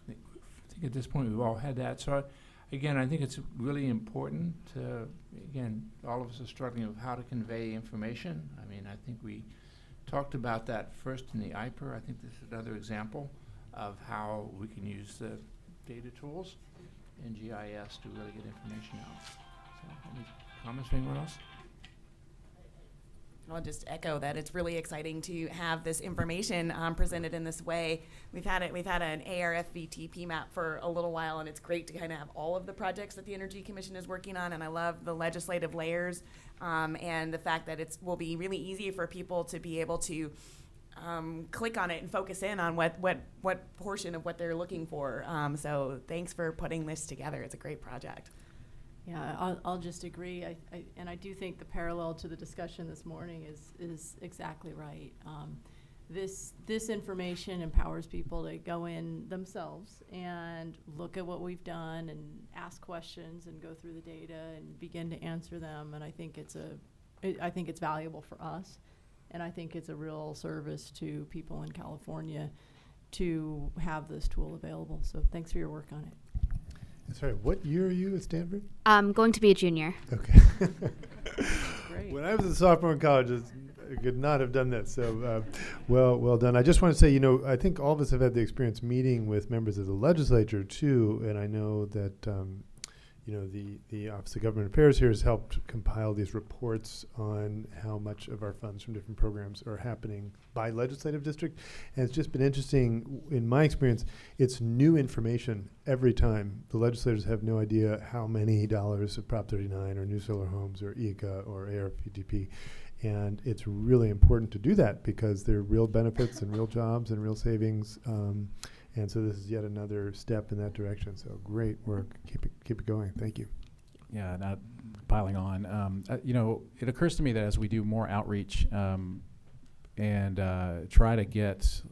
Speaker 2: think at this point we've all had that. So again, I think it's really important to, again, all of us are struggling with how to convey information. I mean, I think we talked about that first in the IPER. I think this is another example of how we can use the data tools in GIS to really get information out. So, any comments from anyone else?
Speaker 8: I'll just echo that it's really exciting to have this information presented in this way. We've had an ARFVTP map for a little while, and it's great to kind of have all of the projects that the Energy Commission is working on. And I love the legislative layers and the fact that it will be really easy for people to be able to click on it and focus in on what portion of what they're looking for. So thanks for putting this together. It's a great project.
Speaker 7: Yeah, I'll just agree. And I do think the parallel to the discussion this morning is exactly right. This information empowers people to go in themselves and look at what we've done and ask questions and go through the data and begin to answer them. And I think it's valuable for us, and I think it's a real service to people in California to have this tool available. So thanks for your work on it.
Speaker 6: Sorry, what year are you at Stanford?
Speaker 12: I'm going to be a junior.
Speaker 6: Okay.
Speaker 7: Great.
Speaker 6: When I was a sophomore in college, I could not have done this. So, well done. I just want to say, I think all of us have had the experience meeting with members of the legislature too, and I know that, the Office of Government Affairs here has helped compile these reports on how much of our funds from different programs are happening by legislative district. And it's just been interesting, in my experience, it's new information every time. The legislators have no idea how many dollars of Prop 39 or new solar homes or ECA or ARPTP. And it's really important to do that because there are real benefits and real jobs and real savings. And so this is yet another step in that direction. So great work. Keep it going. Thank you.
Speaker 1: Yeah, not piling on. It occurs to me that as we do more outreach and try to get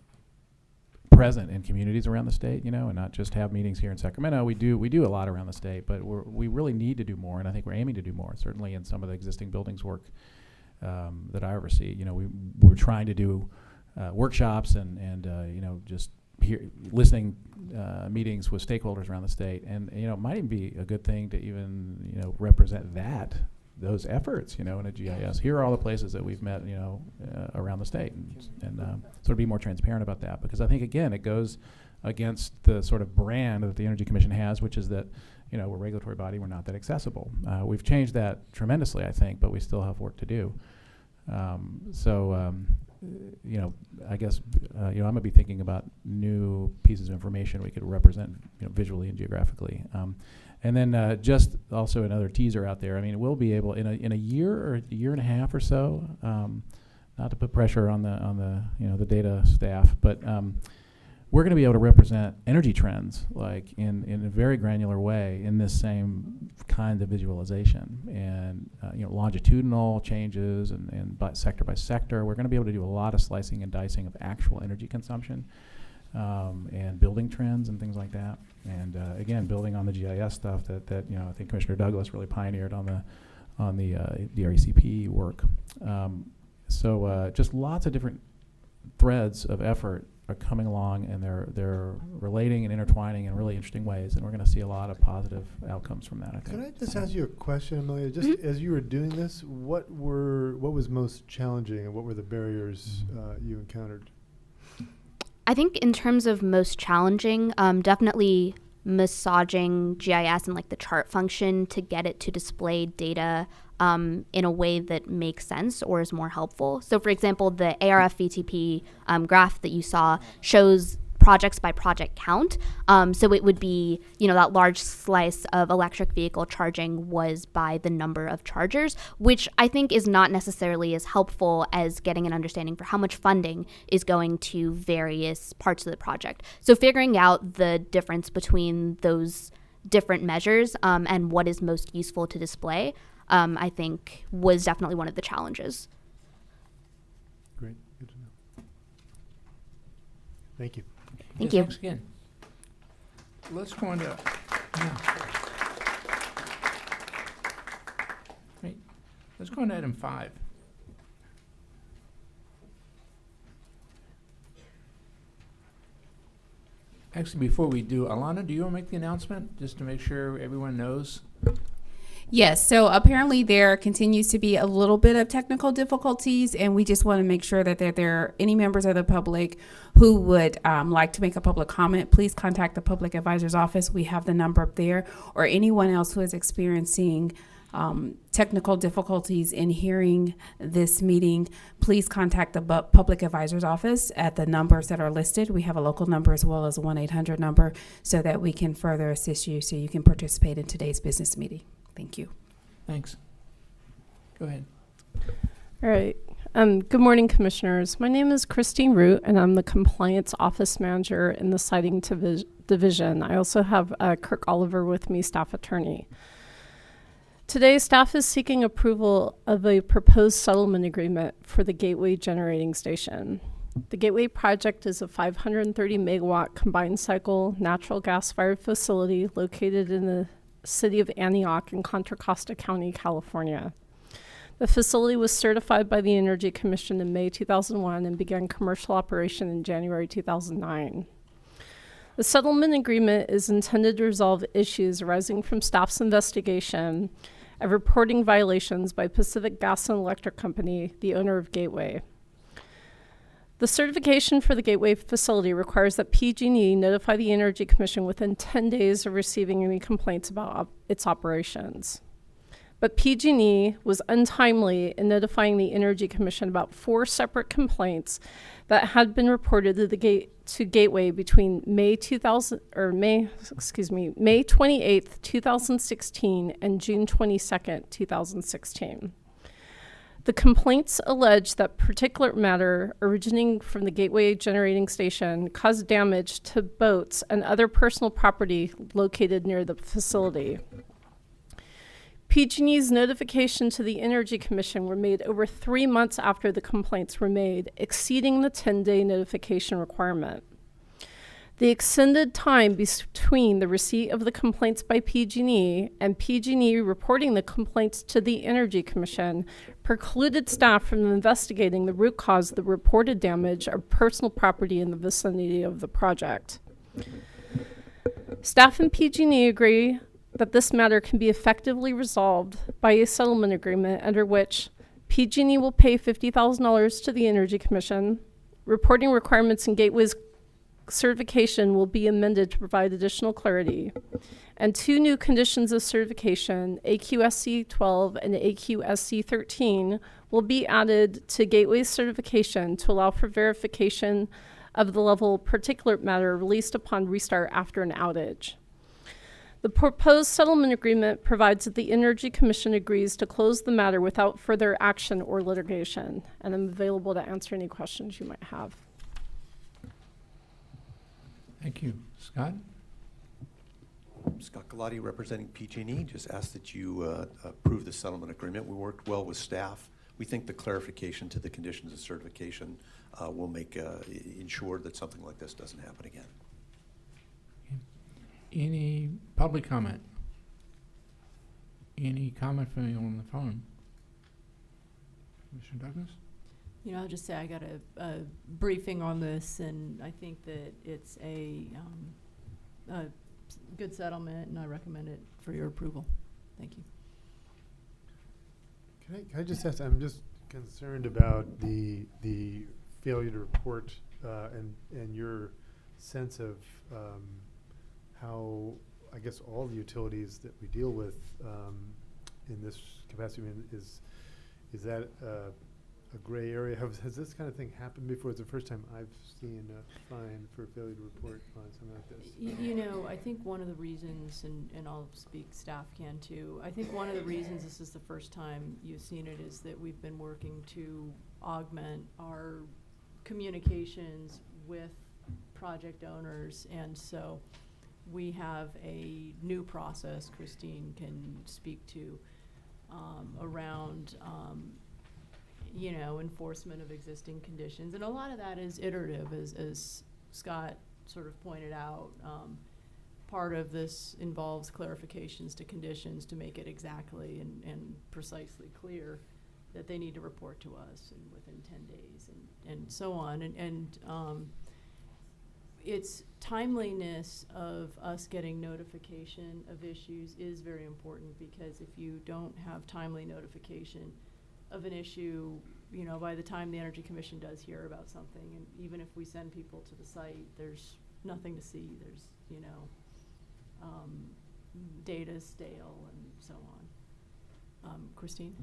Speaker 1: present in communities around the state, and not just have meetings here in Sacramento, we do a lot around the state, but we really need to do more, and I think we're aiming to do more. Certainly in some of the existing buildings work that I oversee, we're trying to do workshops and just listening meetings with stakeholders around the state, and it might even be a good thing to even represent those efforts in a GIS. Here are all the places that we've met around the state, and sort of be more transparent about that, because I think again it goes against the sort of brand that the Energy Commission has, which is that we're a regulatory body, we're not that accessible. We've changed that tremendously, I think, but we still have work to do. I guess I'm going to be thinking about new pieces of information we could represent visually and geographically. And then just also another teaser out there. I mean, we'll be able in a year or a year and a half or so, not to put pressure on the data staff, but we're going to be able to represent energy trends like in a very granular way in this same kind of visualization, and longitudinal changes and by sector. We're going to be able to do a lot of slicing and dicing of actual energy consumption and building trends and things like that. And again, building on the GIS stuff that I think Commissioner Douglas really pioneered on the DRECP work. So just lots of different threads of effort are coming along, and they're relating and intertwining in really interesting ways, and we're going to see a lot of positive outcomes from that, I think.
Speaker 6: Can I just ask you a question, Amelia? Just as you were doing this, what was most challenging, and what were the barriers you encountered?
Speaker 12: I think in terms of most challenging, definitely massaging GIS and like the chart function to get it to display data in a way that makes sense or is more helpful. So for example, the ARFVTP graph that you saw shows projects by project count. So it would be, that large slice of electric vehicle charging was by the number of chargers, which I think is not necessarily as helpful as getting an understanding for how much funding is going to various parts of the project. So figuring out the difference between those different measures and what is most useful to display, I think was definitely one of the challenges.
Speaker 6: Great, good to know. Thank you.
Speaker 12: Thank you.
Speaker 2: Thanks again. let's go on to, Great. Let's go on to item 5. Actually, before we do, Alana, do you want to make the announcement, just to make sure everyone knows?
Speaker 9: Yes, so apparently there continues to be a little bit of technical difficulties, and we just want to make sure that there are any members of the public who would like to make a public comment. Please contact the Public Advisor's Office. We have the number up there, or anyone else who is experiencing technical difficulties in hearing this meeting. Please contact the Public Advisor's Office at the numbers that are listed. We have a local number as well as a 1-800 number so that we can further assist you so you can participate in today's business meeting. Thank you.
Speaker 2: Thanks. Go ahead.
Speaker 13: All right. Good morning, Commissioners. My name is Christine Root, and I'm the Compliance Office Manager in the Siting Division. I also have Kirk Oliver with me, Staff Attorney. Today, staff is seeking approval of a proposed settlement agreement for the Gateway Generating Station. The Gateway project is a 530 megawatt combined cycle natural gas-fired facility located in the city of Antioch in Contra Costa County, California. The facility was certified by the Energy Commission in May 2001 and began commercial operation in January 2009. The settlement agreement is intended to resolve issues arising from staff's investigation of reporting violations by Pacific Gas and Electric Company, the owner of Gateway. The certification for the Gateway facility requires that PG&E notify the Energy Commission within 10 days of receiving any complaints about its operations. But PG&E was untimely in notifying the Energy Commission about 4 separate complaints that had been reported to Gateway between May 28th, 2016 and June 22nd, 2016. The complaints allege that particulate matter originating from the Gateway Generating Station caused damage to boats and other personal property located near the facility. PG&E's notification to the Energy Commission were made over 3 months after the complaints were made, exceeding the 10-day notification requirement. The extended time between the receipt of the complaints by PG&E and PG&E reporting the complaints to the Energy Commission precluded staff from investigating the root cause of the reported damage of personal property in the vicinity of the project. Staff and PG&E agree that this matter can be effectively resolved by a settlement agreement under which PG&E will pay $50,000 to the Energy Commission. Reporting requirements in Gateway's certification will be amended to provide additional clarity. And 2 new conditions of certification, AQSC 12 and AQSC 13, will be added to Gateway's certification to allow for verification of the level of particulate matter released upon restart after an outage. The proposed settlement agreement provides that the Energy Commission agrees to close the matter without further action or litigation, and I'm available to answer any questions you might have.
Speaker 2: Thank you. Scott?
Speaker 14: Scott Galati, representing PG&E. Just ask that you approve the settlement agreement. We worked well with staff. We think the clarification to the conditions of certification will ensure that something like this doesn't happen again.
Speaker 2: Any public comment? Any comment from anyone on the phone? Commissioner Douglas?
Speaker 7: You know, I'll just say I got a briefing on this, and I think that it's a good settlement, and I recommend it for your approval. Thank you.
Speaker 6: Can I just ask, I'm just concerned about the failure to report and your sense of how, I guess, all the utilities that we deal with in this capacity, I mean, is that a gray area? Has this kind of thing happened before? It's the first time I've seen a fine for failure to report on something like this.
Speaker 7: You know, I think one of the reasons, and I'll speak, staff can too, I think one of the reasons this is the first time you've seen it is that we've been working to augment our communications with project owners, and so we have a new process Christine can speak to around you know, enforcement of existing conditions. And a lot of that is iterative, as Scott sort of pointed out. part of this involves clarifications to conditions to make it exactly and precisely clear that they need to report to us and within 10 days and so on. Its timeliness of us getting notification of issues is very important, because if you don't have timely notification of an issue, you know, by the time the Energy Commission does hear about something, and even if we send people to the site, there's nothing to see. There's, you know, data stale and so on. Christine?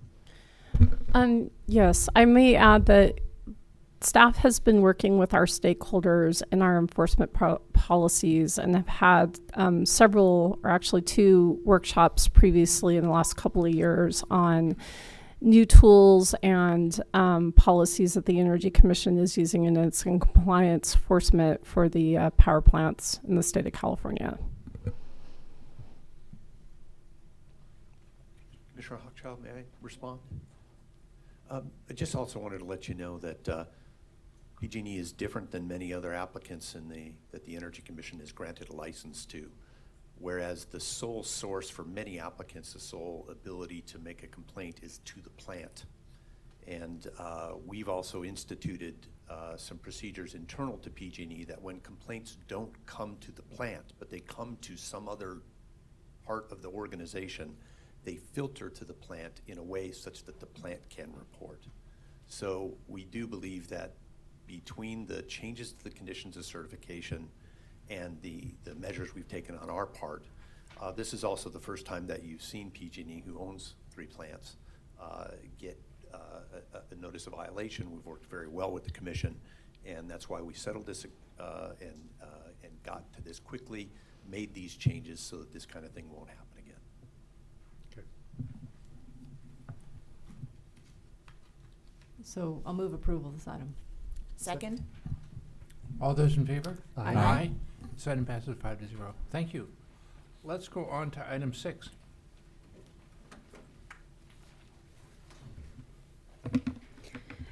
Speaker 13: Yes, I may add that staff has been working with our stakeholders in our enforcement policies and have had several, or actually 2 workshops previously in the last couple of years on new tools and policies that the Energy Commission is using in its compliance enforcement for the power plants in the state of California.
Speaker 14: Commissioner Hochschild, may I respond? I just also wanted to let you know that PG&E is different than many other applicants that the Energy Commission has granted a license to, whereas the sole source for many applicants, the sole ability to make a complaint is to the plant. And we've also instituted some procedures internal to PG&E that when complaints don't come to the plant, but they come to some other part of the organization, they filter to the plant in a way such that the plant can report. So we do believe that between the changes to the conditions of certification and the measures we've taken on our part, this is also the first time that you've seen PG&E, who owns 3 plants, get a notice of violation. We've worked very well with the commission, and that's why we settled this and got to this quickly, made these changes so that this kind of thing won't happen again.
Speaker 7: So I'll move approval of this item.
Speaker 8: Second?
Speaker 2: All those in favor?
Speaker 6: Aye.
Speaker 2: Aye. This item passes 5-0. Thank you. Let's go on to item 6.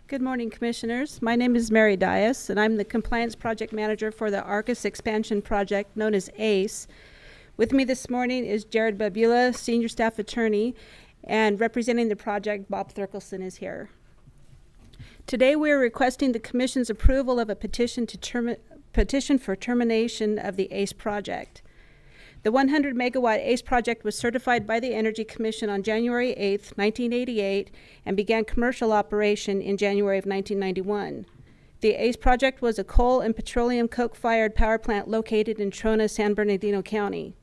Speaker 15: Good morning, Commissioners. My name is Mary Dias, and I'm the Compliance Project Manager for the Arcus Expansion Project, known as ACE. With me this morning is Jared Babula, Senior Staff Attorney, and representing the project, Bob Thurkelson is here. Today, we are requesting the Commission's approval of a petition for termination of the ACE project. The 100 megawatt ACE project was certified by the Energy Commission on January 8, 1988, and began commercial operation in January of 1991. The ACE project was a coal and petroleum coke-fired power plant located in Trona, San Bernardino County.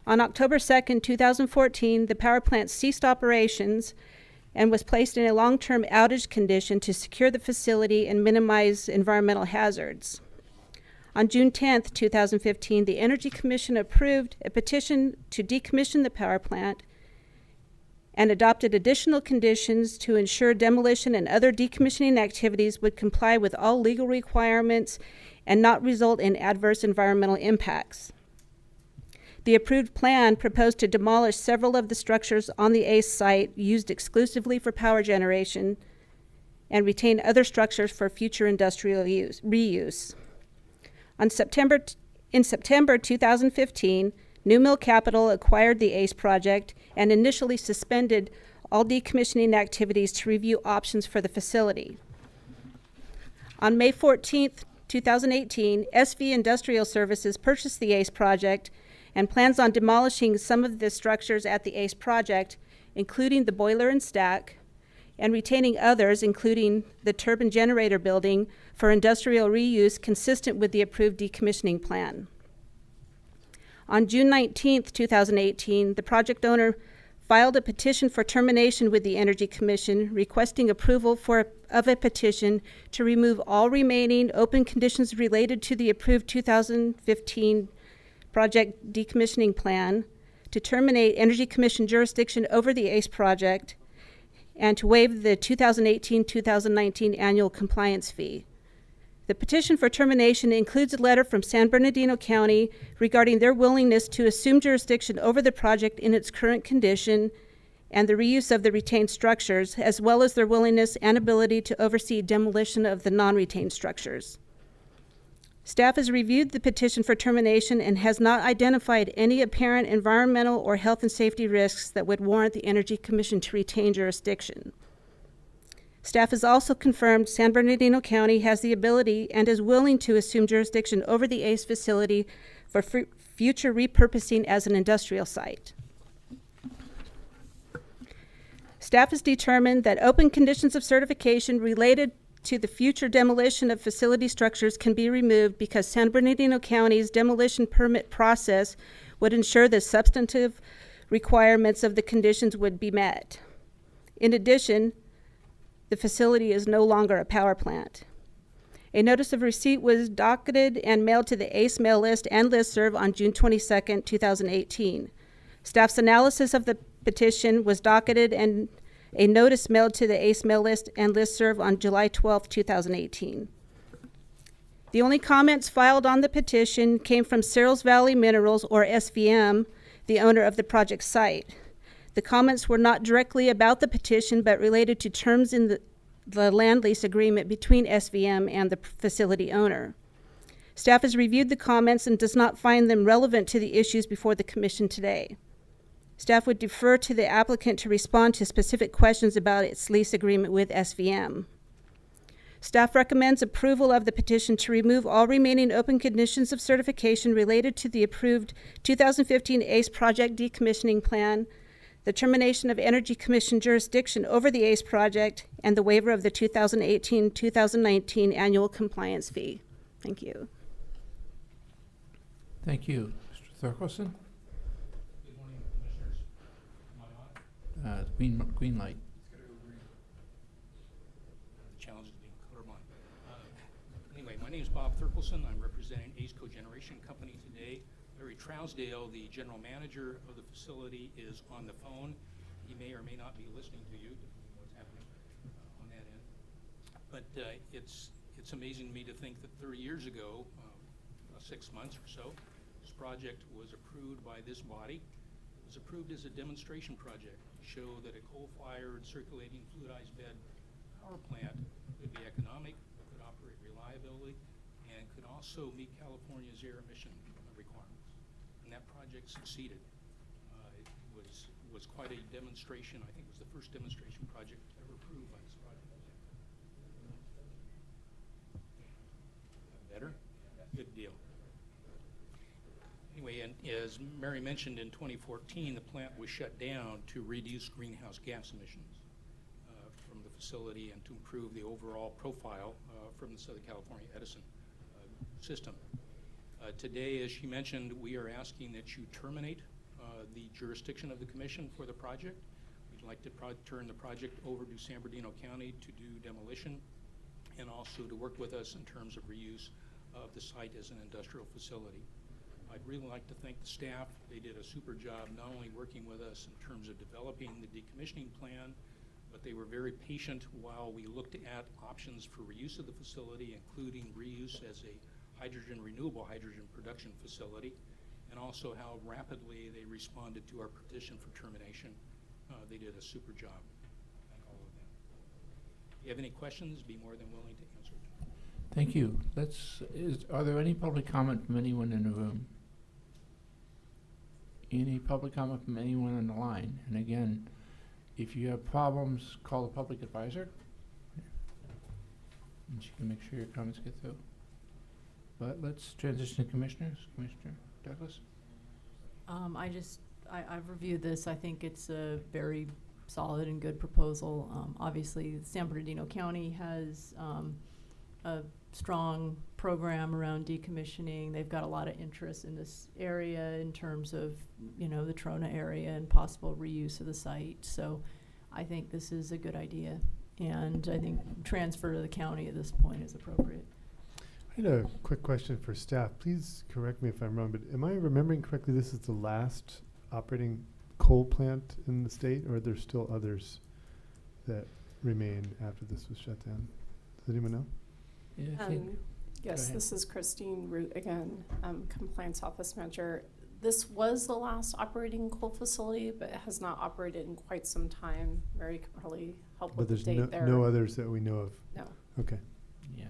Speaker 15: On October 2, 2014, the power plant ceased operations and was placed in a long-term outage condition to secure the facility and minimize environmental hazards. On June 10, 2015, the Energy Commission approved a petition to decommission the power plant and adopted additional conditions to ensure demolition and other decommissioning activities would comply with all legal requirements and not result in adverse environmental impacts. The approved plan proposed to demolish several of the structures on the ACE site used exclusively for power generation and retain other structures for future industrial reuse. In September 2015, New Mill Capital acquired the ACE project and initially suspended all decommissioning activities to review options for the facility. On May 14, 2018, SV Industrial Services purchased the ACE project and plans on demolishing some of the structures at the ACE project, including the boiler and stack, and retaining others, including the turbine generator building, for industrial reuse consistent with the approved decommissioning plan. On June 19, 2018, the project owner filed a petition for termination with the Energy Commission, requesting approval of a petition to remove all remaining open conditions related to the approved 2015 project decommissioning plan, to terminate Energy Commission jurisdiction over the ACE project, and to waive the 2018-2019 annual compliance fee. The petition for termination includes a letter from San Bernardino County regarding their willingness to assume jurisdiction over the project in its current condition and the reuse of the retained structures, as well as their willingness and ability to oversee demolition of the non-retained structures. Staff has reviewed the petition for termination and has not identified any apparent environmental or health and safety risks that would warrant the Energy Commission to retain jurisdiction. Staff has also confirmed San Bernardino County has the ability and is willing to assume jurisdiction over the ACE facility for future repurposing as an industrial site. Staff has determined that open conditions of certification related to the future demolition of facility structures can be removed because San Bernardino County's demolition permit process would ensure the substantive requirements of the conditions would be met. In addition, the facility is no longer a power plant. A notice of receipt was docketed and mailed to the ACE mail list and listserv on June 22nd, 2018. Staff's analysis of the petition was docketed and a notice mailed to the ACE mail list and listserv on July 12, 2018. The only comments filed on the petition came from Searles Valley Minerals, or SVM, the owner of the project site. The comments were not directly about the petition, but related to terms in the land lease agreement between SVM and the facility owner. Staff has reviewed the comments and does not find them relevant to the issues before the Commission today. Staff would defer to the applicant to respond to specific questions about its lease agreement with SVM. Staff recommends approval of the petition to remove all remaining open conditions of certification related to the approved 2015 ACE project decommissioning plan, the termination of Energy Commission jurisdiction over the ACE project, and the waiver of the 2018-2019 annual compliance fee. Thank you.
Speaker 2: Thank you. Mr. Thorkelson? Green light.
Speaker 16: The challenge of being colorblind. Anyway, my name is Bob Thorkelson. I'm representing ACE Cogeneration Company today. Larry Trousdale, the general manager of the facility, is on the phone. He may or may not be listening to you, depending on what's happening on that end. But it's amazing to me to think that 30 years ago, 6 months or so, this project was approved by this body. It was approved as a demonstration project to show that a coal-fired circulating fluidized bed power plant could be economic, could operate reliably, and could also meet California's air emission requirements. And that project succeeded. It was quite a demonstration. I think it was the first demonstration project ever approved by this project. Better? Good deal. Anyway, and as Mary mentioned, in 2014, the plant was shut down to reduce greenhouse gas emissions from the facility and to improve the overall profile from the Southern California Edison system. Today, as she mentioned, we are asking that you terminate the jurisdiction of the Commission for the project. We'd like to turn the project over to San Bernardino County to do demolition and also to work with us in terms of reuse of the site as an industrial facility. I'd really like to thank the staff. They did a super job not only working with us in terms of developing the decommissioning plan, but they were very patient while we looked at options for reuse of the facility, including reuse as a renewable hydrogen production facility, and also how rapidly they responded to our petition for termination. They did a super job. Thank all of them. If you have any questions, be more than willing to answer.
Speaker 2: Thank you. Are there any public comment from anyone in the room? Any public comment from anyone on the line? And again, if you have problems, call the public advisor. And she can make sure your comments get through. But let's transition to commissioners. Commissioner Douglas?
Speaker 7: I've reviewed this. I think it's a very solid and good proposal. Obviously, San Bernardino County has a strong program around decommissioning. They've got a lot of interest in this area in terms of, the Trona area and possible reuse of the site. So I think this is a good idea. And I think transfer to the county at this point is appropriate.
Speaker 6: I had a quick question for staff. Please correct me if I'm wrong, but am I remembering correctly this is the last operating coal plant in the state, or are there still others that remain after this was shut down? Does anyone know?
Speaker 2: Yeah,
Speaker 13: Yes, this is Christine Root again, Compliance Office Manager. This was the last operating coal facility, but it has not operated in quite some time. Mary could probably help with the date there.
Speaker 6: But there's no others that we know of?
Speaker 13: No.
Speaker 6: Okay.
Speaker 2: Yeah.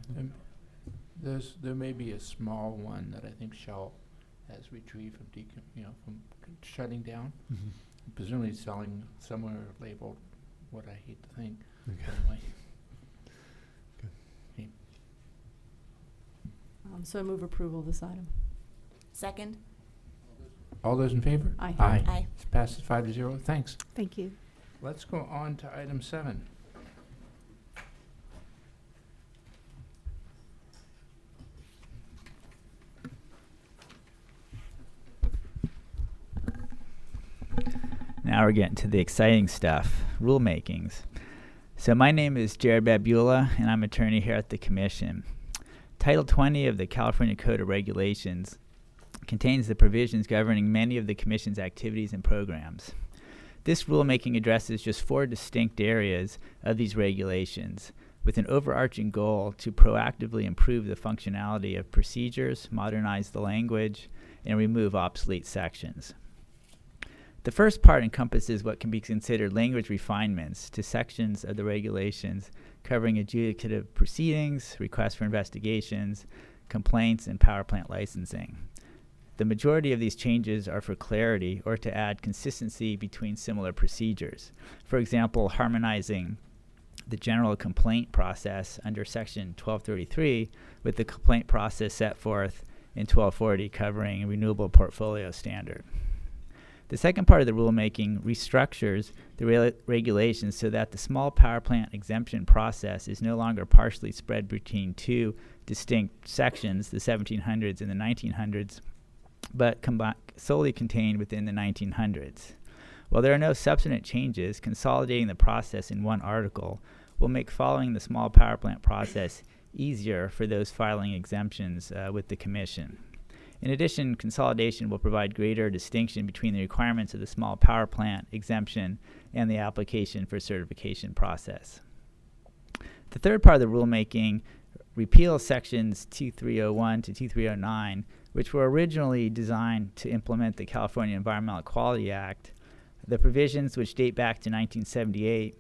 Speaker 2: There may be a small one that I think Shell has retrieved from from shutting down.
Speaker 6: Mm-hmm.
Speaker 2: Presumably selling somewhere labeled what I hate to think.
Speaker 6: Okay.
Speaker 2: Anyway.
Speaker 6: Good.
Speaker 7: So I move approval of this item.
Speaker 8: Second?
Speaker 2: All those in favor?
Speaker 7: Aye.
Speaker 2: Aye.
Speaker 8: Aye.
Speaker 2: It passes 5-0. Thanks.
Speaker 15: Thank you.
Speaker 2: Let's go on to item 7.
Speaker 17: Now we're getting to the exciting stuff, rulemakings. So my name is Jared Babula, and I'm attorney here at the Commission. Title 20 of the California Code of Regulations contains the provisions governing many of the Commission's activities and programs. This rulemaking addresses just 4 distinct areas of these regulations, with an overarching goal to proactively improve the functionality of procedures, modernize the language, and remove obsolete sections. The first part encompasses what can be considered language refinements to sections of the regulations covering adjudicative proceedings, requests for investigations, complaints, and power plant licensing. The majority of these changes are for clarity or to add consistency between similar procedures. For example, harmonizing the general complaint process under Section 1233 with the complaint process set forth in 1240 covering a renewable portfolio standard. The second part of the rulemaking restructures the regulations so that the small power plant exemption process is no longer partially spread between 2 distinct sections, the 1700s and the 1900s, but solely contained within the 1900s. While there are no substantive changes, consolidating the process in one article will make following the small power plant process easier for those filing exemptions with the Commission. In addition, consolidation will provide greater distinction between the requirements of the small power plant exemption and the application for certification process. The third part of the rulemaking repeals sections 2301 to 2309, which were originally designed to implement the California Environmental Quality Act. The provisions, which date back to 1978,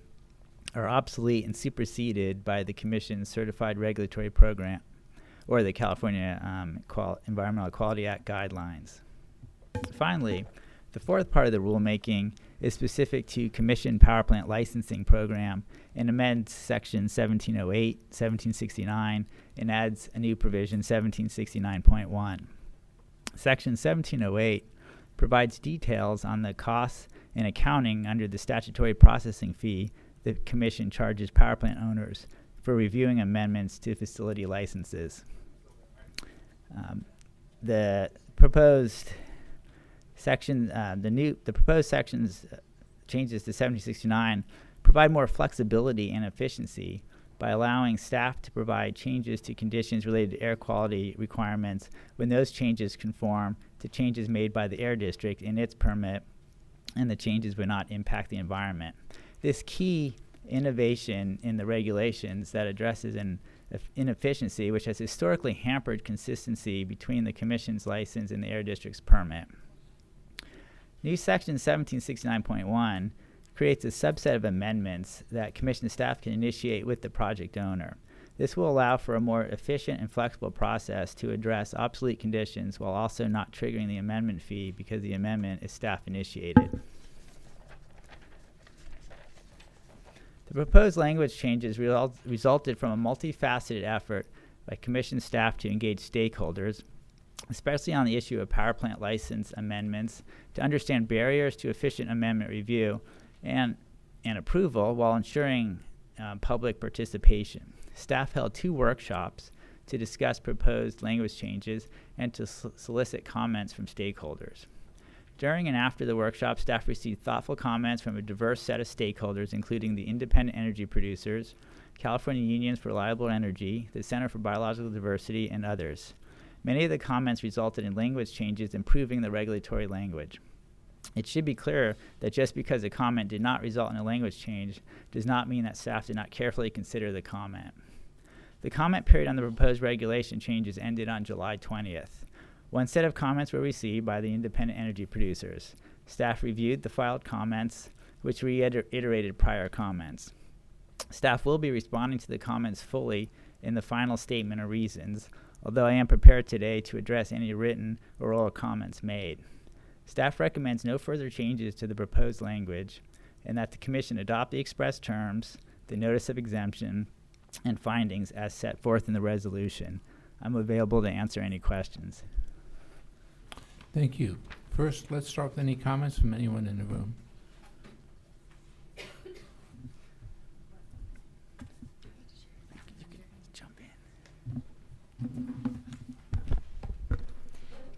Speaker 17: are obsolete and superseded by the Commission's Certified Regulatory Program, or the California Environmental Quality Act guidelines. Finally, the fourth part of the rulemaking is specific to Commission Power Plant Licensing Program and amends Section 1708, 1769, and adds a new provision, 1769.1. Section 1708 provides details on the costs and accounting under the statutory processing fee the Commission charges power plant owners for reviewing amendments to facility licenses. The proposed section, the proposed sections changes to 1769 provide more flexibility and efficiency by allowing staff to provide changes to conditions related to air quality requirements when those changes conform to changes made by the air district in its permit and the changes would not impact the environment. This key innovation in the regulations that addresses an inefficiency which has historically hampered consistency between the Commission's license and the air district's permit. New section 1769.1 creates a subset of amendments that Commission staff can initiate with the project owner. This will allow for a more efficient and flexible process to address obsolete conditions while also not triggering the amendment fee because the amendment is staff initiated. The proposed language changes resulted from a multifaceted effort by Commission staff to engage stakeholders, especially on the issue of power plant license amendments, to understand barriers to efficient amendment review and approval while ensuring public participation. Staff held 2 workshops to discuss proposed language changes and to solicit comments from stakeholders. During and after the workshop, staff received thoughtful comments from a diverse set of stakeholders, including the independent energy producers, California Unions for Reliable Energy, the Center for Biological Diversity, and others. Many of the comments resulted in language changes improving the regulatory language. It should be clear that just because a comment did not result in a language change does not mean that staff did not carefully consider the comment. The comment period on the proposed regulation changes ended on July 20th. One set of comments were received by the independent energy producers. Staff reviewed the filed comments, which reiterated prior comments. Staff will be responding to the comments fully in the final statement of reasons, although I am prepared today to address any written or oral comments made. Staff recommends no further changes to the proposed language and that the Commission adopt the express terms, the notice of exemption, and findings as set forth in the resolution. I'm available to answer any questions.
Speaker 2: Thank you. First, let's start with any comments from anyone in the room.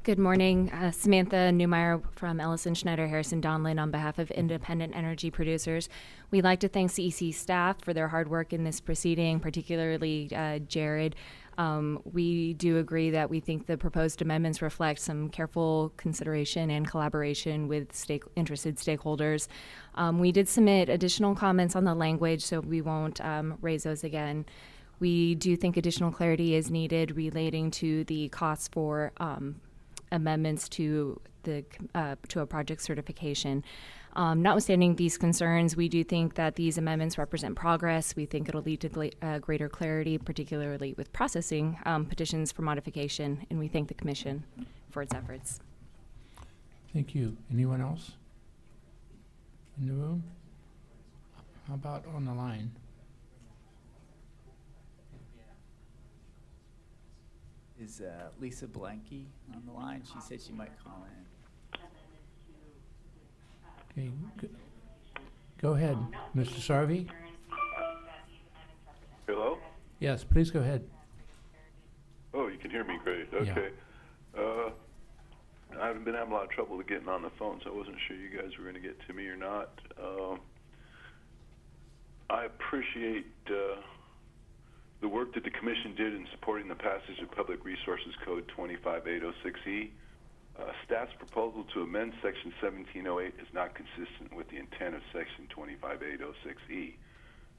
Speaker 18: Good morning, Samantha Newmeyer from Ellison Schneider Harrison Donlin on behalf of Independent Energy Producers. We'd like to thank CEC staff for their hard work in this proceeding, particularly Jared. We do agree that we think the proposed amendments reflect some careful consideration and collaboration with interested stakeholders. We did submit additional comments on the language, so we won't raise those again. We do think additional clarity is needed relating to the costs for amendments to a project certification. Notwithstanding these concerns, we do think that these amendments represent progress. We think it'll lead to greater clarity, particularly with processing petitions for modification, and we thank the Commission for its efforts.
Speaker 2: Thank you. Anyone else in the room? How about on the line?
Speaker 17: Is Lisa Blanke on the line? She said she might call in.
Speaker 2: Okay, go ahead, Mr. Sarvey.
Speaker 19: Hello?
Speaker 2: Yes, please go ahead.
Speaker 19: Oh, you can hear me great. Okay. I haven't been having a lot of trouble getting on the phone, so I wasn't sure you guys were going to get to me or not. I appreciate the work that the Commission did in supporting the passage of Public Resources Code 25806E. Staff's proposal to amend Section 1708 is not consistent with the intent of Section 25806E.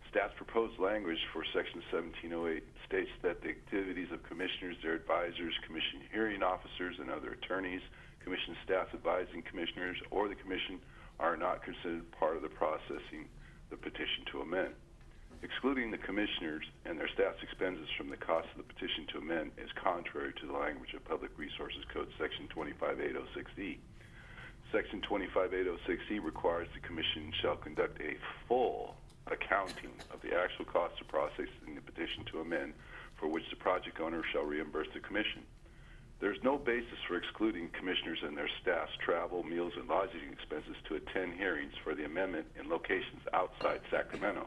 Speaker 19: Staff's proposed language for Section 1708 states that the activities of commissioners, their advisors, Commission hearing officers, and other attorneys, Commission staff advising commissioners, or the Commission are not considered part of the processing the petition to amend. Excluding the commissioners and their staff's expenses from the cost of the petition to amend is contrary to the language of Public Resources Code Section 25806E. Section 25806E requires the Commission shall conduct a full accounting of the actual cost of processing the petition to amend, for which the project owner shall reimburse the Commission. There is no basis for excluding commissioners and their staff's travel, meals, and lodging expenses to attend hearings for the amendment in locations outside Sacramento.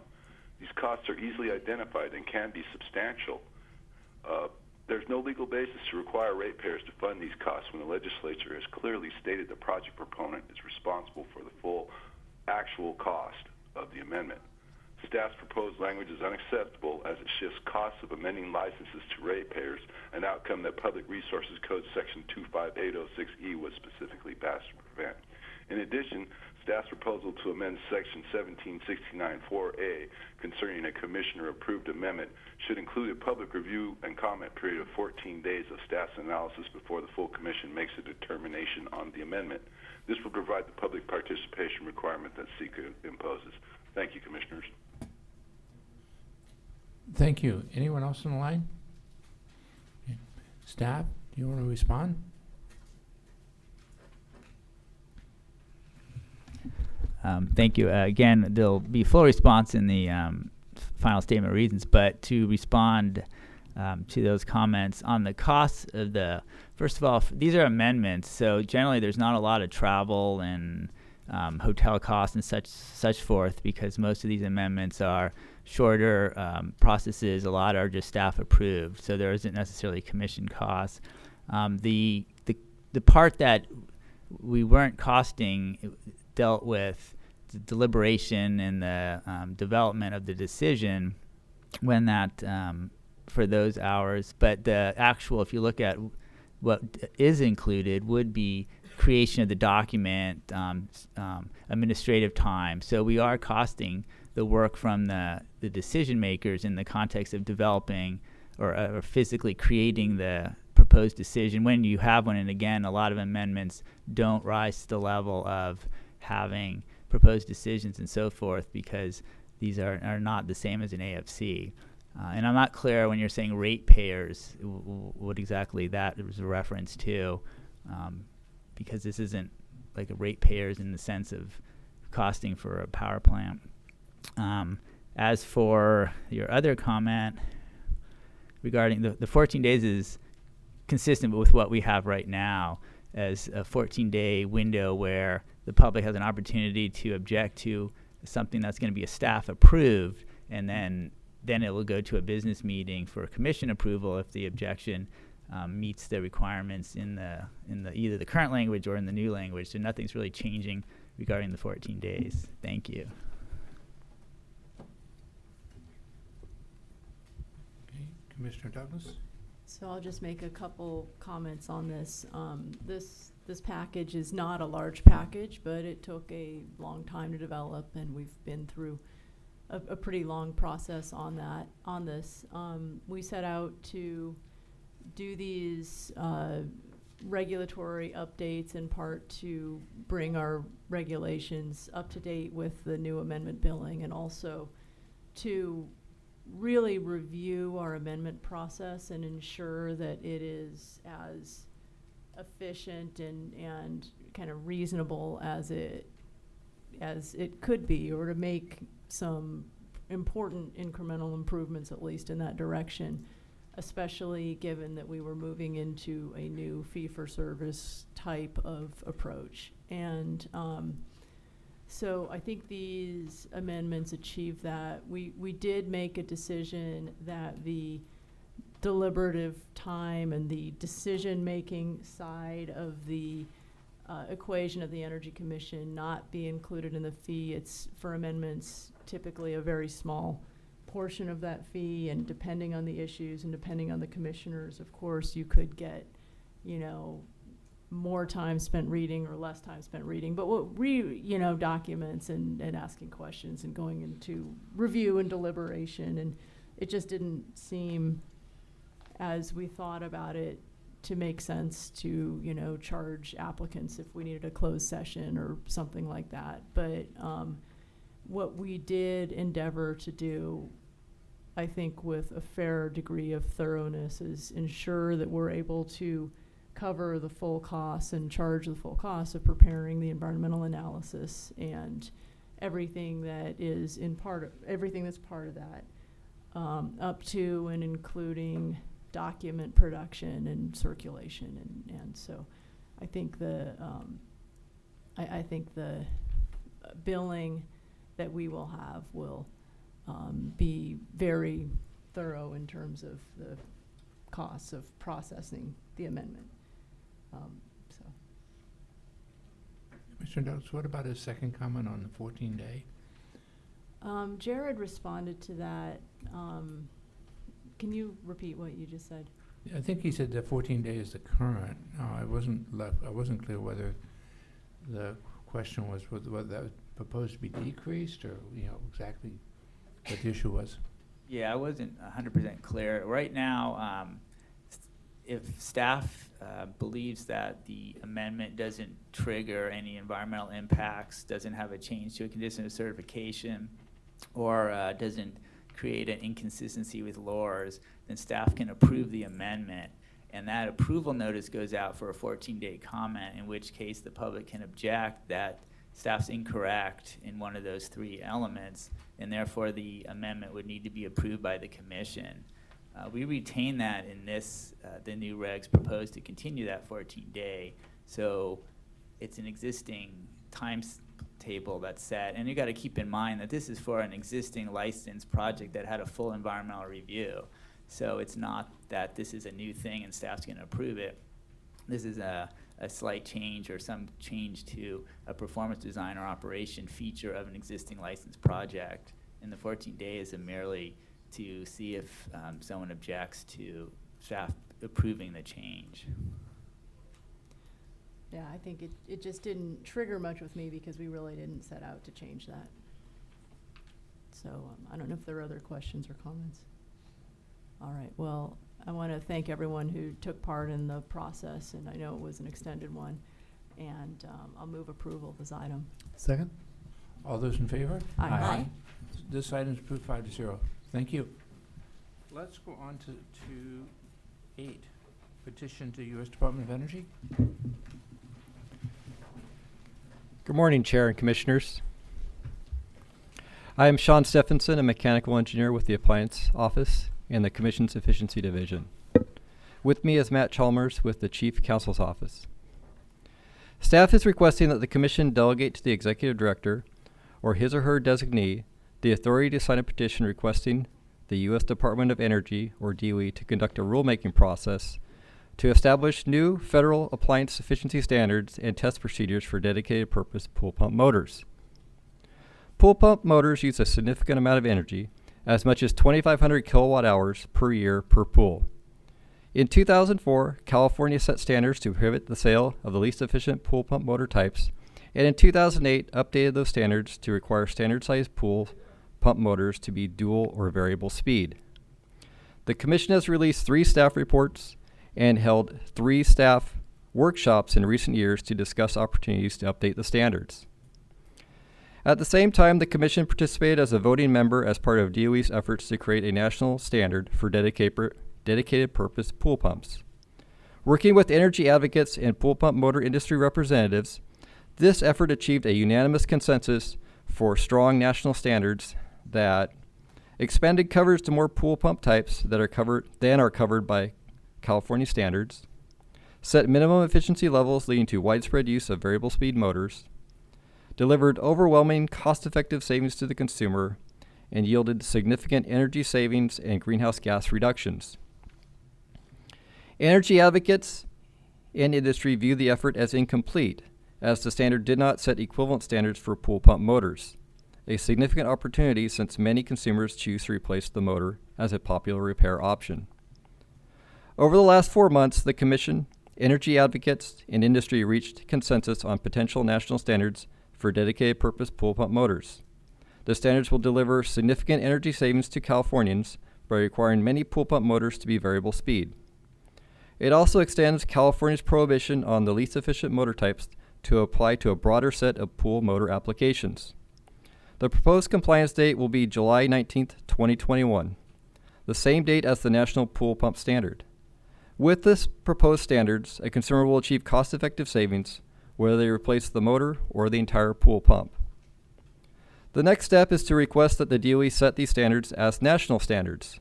Speaker 19: These costs are easily identified and can be substantial. There's no legal basis to require ratepayers to fund these costs when the legislature has clearly stated the project proponent is responsible for the full actual cost of the amendment. Staff's proposed language is unacceptable as it shifts costs of amending licenses to ratepayers, an outcome that Public Resources Code Section 25806E was specifically passed to prevent. In addition, staff's proposal to amend Section 1769-4A concerning a commissioner-approved amendment should include a public review and comment period of 14 days of staff's analysis before the full Commission makes a determination on the amendment. This will provide the public participation requirement that SECA imposes. Thank you, Commissioners.
Speaker 2: Thank you. Anyone else on the line? Okay. Staff, do you want to respond?
Speaker 17: Thank you. Again, there'll be full response in the final statement of reasons, but to respond to those comments on the costs of the, first of all, these are amendments, so generally there's not a lot of travel and hotel costs and such forth, because most of these amendments are shorter processes. A lot are just staff approved, so there isn't necessarily commission costs. The part that we weren't costing dealt with the deliberation and the development of the decision when that for those hours. But the actual, if you look at what is included, would be creation of the document, administrative time. So we are costing the work from the decision makers in the context of developing or physically creating the proposed decision when you have one. And again, a lot of amendments don't rise to the level of having proposed decisions and so forth, because these are not the same as an AFC. And I'm not clear when you're saying ratepayers, what exactly that is a reference to, because this isn't like a ratepayers in the sense of costing for a power plant. As for your other comment regarding the 14 days is consistent with what we have right now as a 14-day window where the public has an opportunity to object to something that's going to be a staff approved, and then it will go to a business meeting for commission approval if the objection meets the requirements in the either the current language or in the new language. So nothing's really changing regarding the 14 days. Thank you.
Speaker 2: Okay, Commissioner Douglas.
Speaker 7: So I'll just make a couple comments on this. This package is not a large package, but it took a long time to develop, and we've been through a pretty long process on this. We set out to do these regulatory updates in part to bring our regulations up to date with the new amendment billing, and also to really review our amendment process and ensure that it is as efficient and kind of reasonable as it could be, or to make some important incremental improvements, at least in that direction, especially given that we were moving into a new fee-for-service type of approach. And so I think these amendments achieve that. We did make a decision that the deliberative time and the decision-making side of the equation of the Energy Commission not be included in the fee. It's for amendments typically a very small portion of that fee, and depending on the issues and depending on the commissioners, of course, you could get, more time spent reading or less time spent reading. But what documents and asking questions and going into review and deliberation, and it just didn't seem, as we thought about it, to make sense to, charge applicants if we needed a closed session or something like that. But what we did endeavor to do, I think with a fair degree of thoroughness, is ensure that we're able to cover the full costs and charge the full costs of preparing the environmental analysis and everything that is everything that's part of that, up to and including document production and circulation, and so I think the billing that we will have will be very thorough in terms of the costs of processing the amendment. So.
Speaker 2: Mr. Douglas, what about his second comment on the 14-day?
Speaker 7: Jared responded to that. Can you repeat what you just said?
Speaker 2: I think he said that 14-day is the current. I wasn't clear whether the question was whether that was proposed to be decreased, or exactly what the issue was.
Speaker 17: Yeah, I wasn't 100% clear. Right now, if staff believes that the amendment doesn't trigger any environmental impacts, doesn't have a change to a condition of certification, or doesn't create an inconsistency with LORs, then staff can approve the amendment. And that approval notice goes out for a 14-day comment, in which case the public can object that staff's incorrect in one of those three elements, and therefore the amendment would need to be approved by the commission. We retain that in this, the new regs proposed to continue that 14-day. So it's an existing timetable that's set. And you got to keep in mind that this is for an existing licensed project that had a full environmental review. So it's not that this is a new thing and staff's going to approve it. This is a slight change or some change to a performance design or operation feature of an existing licensed project. And the 14 days is merely to see if someone objects to staff approving the change.
Speaker 7: Yeah, I think it just didn't trigger much with me because we really didn't set out to change that. So I don't know if there are other questions or comments. All right, well, I want to thank everyone who took part in the process, and I know it was an extended one, and I'll move approval of this item.
Speaker 6: Second.
Speaker 2: All those in favor?
Speaker 7: Aye. Aye.
Speaker 2: This item is approved 5-0. Thank you. let's go on to 8, petition to U.S. Department of Energy.
Speaker 20: Good morning, Chair and Commissioners. I am Sean Stephenson, a mechanical engineer with the Appliance Office and the Commission's Efficiency Division. With me is Matt Chalmers with the Chief Counsel's Office. Staff is requesting that the Commission delegate to the Executive Director or his or her designee the authority to sign a petition requesting the U.S. Department of Energy, or DOE, to conduct a rulemaking process to establish new federal appliance efficiency standards and test procedures for dedicated purpose pool pump motors. Pool pump motors use a significant amount of energy, as much as 2,500 kilowatt hours per year per pool. In 2004, California set standards to prohibit the sale of the least efficient pool pump motor types, and in 2008 updated those standards to require standard-sized pool pump motors to be dual or variable speed. The Commission has released 3 staff reports and held 3 staff workshops in recent years to discuss opportunities to update the standards. At the same time, the Commission participated as a voting member as part of DOE's efforts to create a national standard for dedicated purpose pool pumps. Working with energy advocates and pool pump motor industry representatives, this effort achieved a unanimous consensus for strong national standards that expanded coverage to more pool pump types that are covered by California standards, set minimum efficiency levels leading to widespread use of variable speed motors, delivered overwhelming cost-effective savings to the consumer, and yielded significant energy savings and greenhouse gas reductions. Energy advocates and industry view the effort as incomplete, as the standard did not set equivalent standards for pool pump motors, a significant opportunity since many consumers choose to replace the motor as a popular repair option. Over the last 4 months, the Commission, energy advocates, and industry reached consensus on potential national standards for dedicated purpose pool pump motors. The standards will deliver significant energy savings to Californians by requiring many pool pump motors to be variable speed. It also extends California's prohibition on the least efficient motor types to apply to a broader set of pool motor applications. The proposed compliance date will be July 19th, 2021, the same date as the National Pool Pump Standard. With this proposed standards, a consumer will achieve cost-effective savings whether they replace the motor or the entire pool pump. The next step is to request that the DOE set these standards as national standards.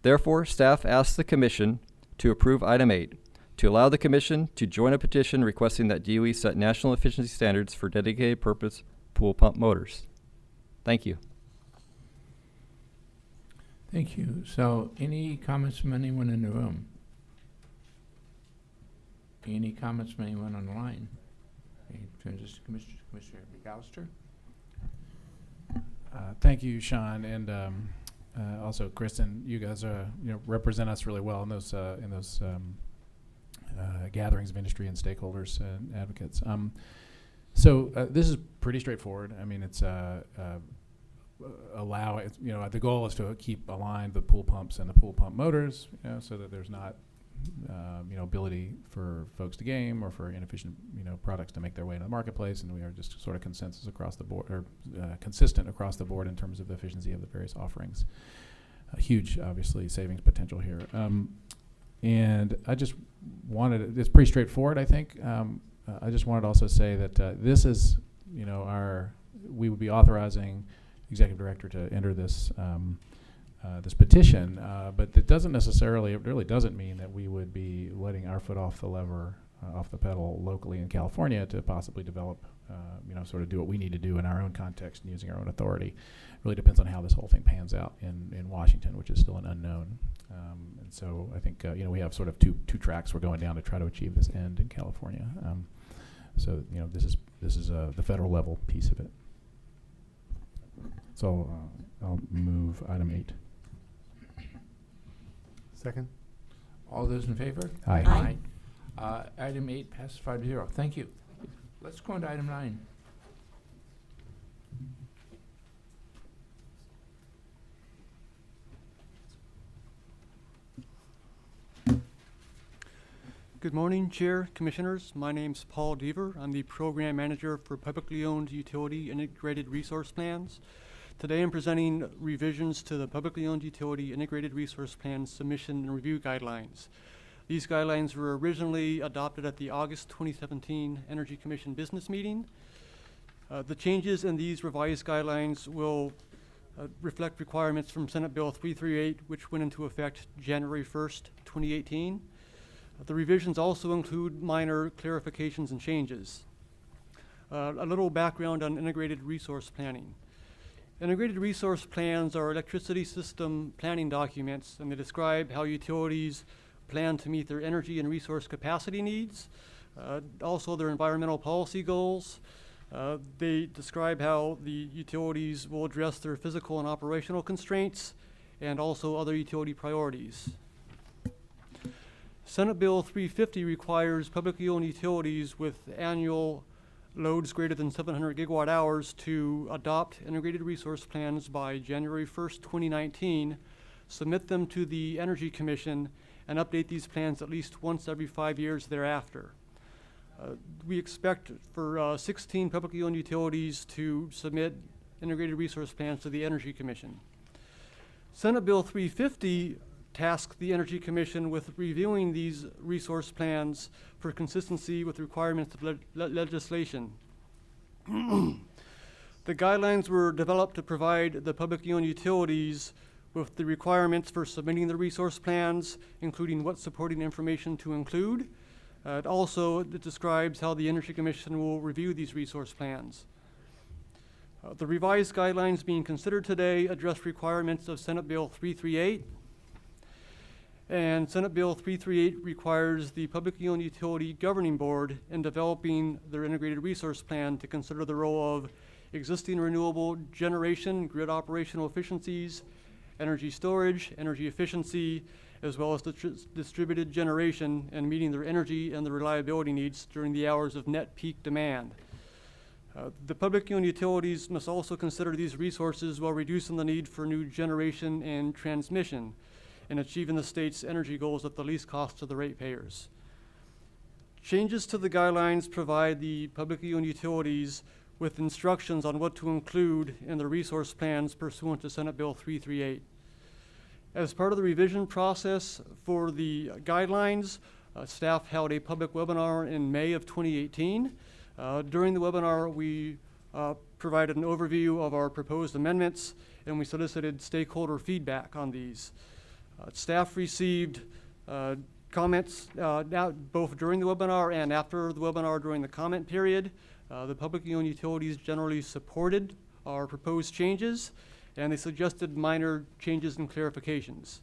Speaker 20: Therefore, staff asks the Commission to approve Item 8, to allow the Commission to join a petition requesting that DOE set national efficiency standards for dedicated purpose pool pump motors. Thank you.
Speaker 2: Thank you. So, any comments from anyone in the room? Any comments from anyone on the line? Okay, turn this to Commissioner McAllister.
Speaker 1: Thank you, Sean, and also Kristen. You guys represent us really well in those gatherings of industry and stakeholders and advocates. So this is pretty straightforward. I mean, it's the goal is to keep aligned the pool pumps and the pool pump motors, so that there's not ability for folks to game or for inefficient products to make their way into the marketplace, and we are just sort of consensus across the board, or consistent across the board in terms of the efficiency of the various offerings. A huge, obviously, savings potential here. And I just wanted, it's pretty straightforward, I think. I just wanted to also say that this is, we would be authorizing Executive Director to enter this this petition, but it really doesn't mean that we would be letting our foot off the lever, off the pedal locally in California to possibly develop, sort of do what we need to do in our own context and using our own authority. It really depends on how this whole thing pans out in Washington, which is still an unknown. And so I think, we have sort of two tracks we're going down to try to achieve this end in California. So, this is the federal level piece of it. So I'll move Item 8.
Speaker 6: Second.
Speaker 2: All those in favor?
Speaker 1: Aye.
Speaker 2: Item 8 passes 5-0. Thank you. Let's go on to Item 9.
Speaker 21: Good morning, Chair, Commissioners. My name's Paul Deaver. I'm the Program Manager for Publicly Owned Utility Integrated Resource Plans. Today I'm presenting revisions to the Publicly Owned Utility Integrated Resource Plan Submission and Review Guidelines. These guidelines were originally adopted at the August 2017 Energy Commission business meeting. The changes in these revised guidelines will reflect requirements from Senate Bill 338, which went into effect January 1st, 2018. The revisions also include minor clarifications and changes. A little background on integrated resource planning. Integrated resource plans are electricity system planning documents, and they describe how utilities plan to meet their energy and resource capacity needs, also their environmental policy goals. They describe how the utilities will address their physical and operational constraints, and also other utility priorities. Senate Bill 350 requires publicly owned utilities with annual loads greater than 700 gigawatt hours to adopt integrated resource plans by January 1st, 2019, submit them to the Energy Commission, and update these plans at least once every 5 years thereafter. We expect for 16 publicly owned utilities to submit integrated resource plans to the Energy Commission. Senate Bill 350 tasks the Energy Commission with reviewing these resource plans for consistency with requirements of legislation. The guidelines were developed to provide the publicly owned utilities with the requirements for submitting the resource plans, including what supporting information to include. It describes how the Energy Commission will review these resource plans. The revised guidelines being considered today address requirements of Senate Bill 338. And Senate Bill 338 requires the Publicly Owned Utility Governing Board in developing their integrated resource plan to consider the role of existing renewable generation, grid operational efficiencies, energy storage, energy efficiency, as well as distributed generation, and meeting their energy and the reliability needs during the hours of net peak demand. The publicly owned utilities must also consider these resources while reducing the need for new generation and transmission, and achieving the state's energy goals at the least cost to the ratepayers. Changes to the guidelines provide the publicly owned utilities with instructions on what to include in the resource plans pursuant to Senate Bill 338. As part of the revision process for the guidelines, staff held a public webinar in May of 2018. During the webinar, we provided an overview of our proposed amendments, and we solicited stakeholder feedback on these. Staff received comments both during the webinar and after the webinar during the comment period. The publicly owned utilities generally supported our proposed changes, and they suggested minor changes and clarifications.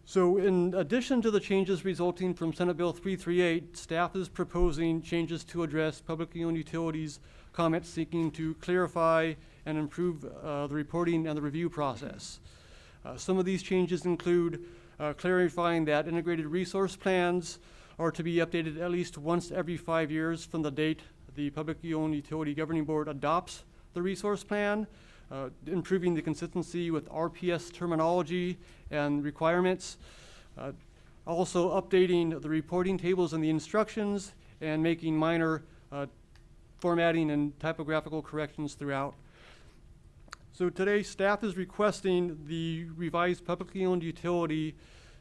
Speaker 21: So in addition to the changes resulting from Senate Bill 338, staff is proposing changes to address publicly owned utilities' comments seeking to clarify and improve the reporting and the review process. Some of these changes include clarifying that integrated resource plans are to be updated at least once every 5 years from the date the Publicly Owned Utility Governing Board adopts the resource plan, improving the consistency with RPS terminology and requirements, also updating the reporting tables and the instructions, and making minor formatting and typographical corrections throughout. So today, staff is requesting the revised publicly owned utility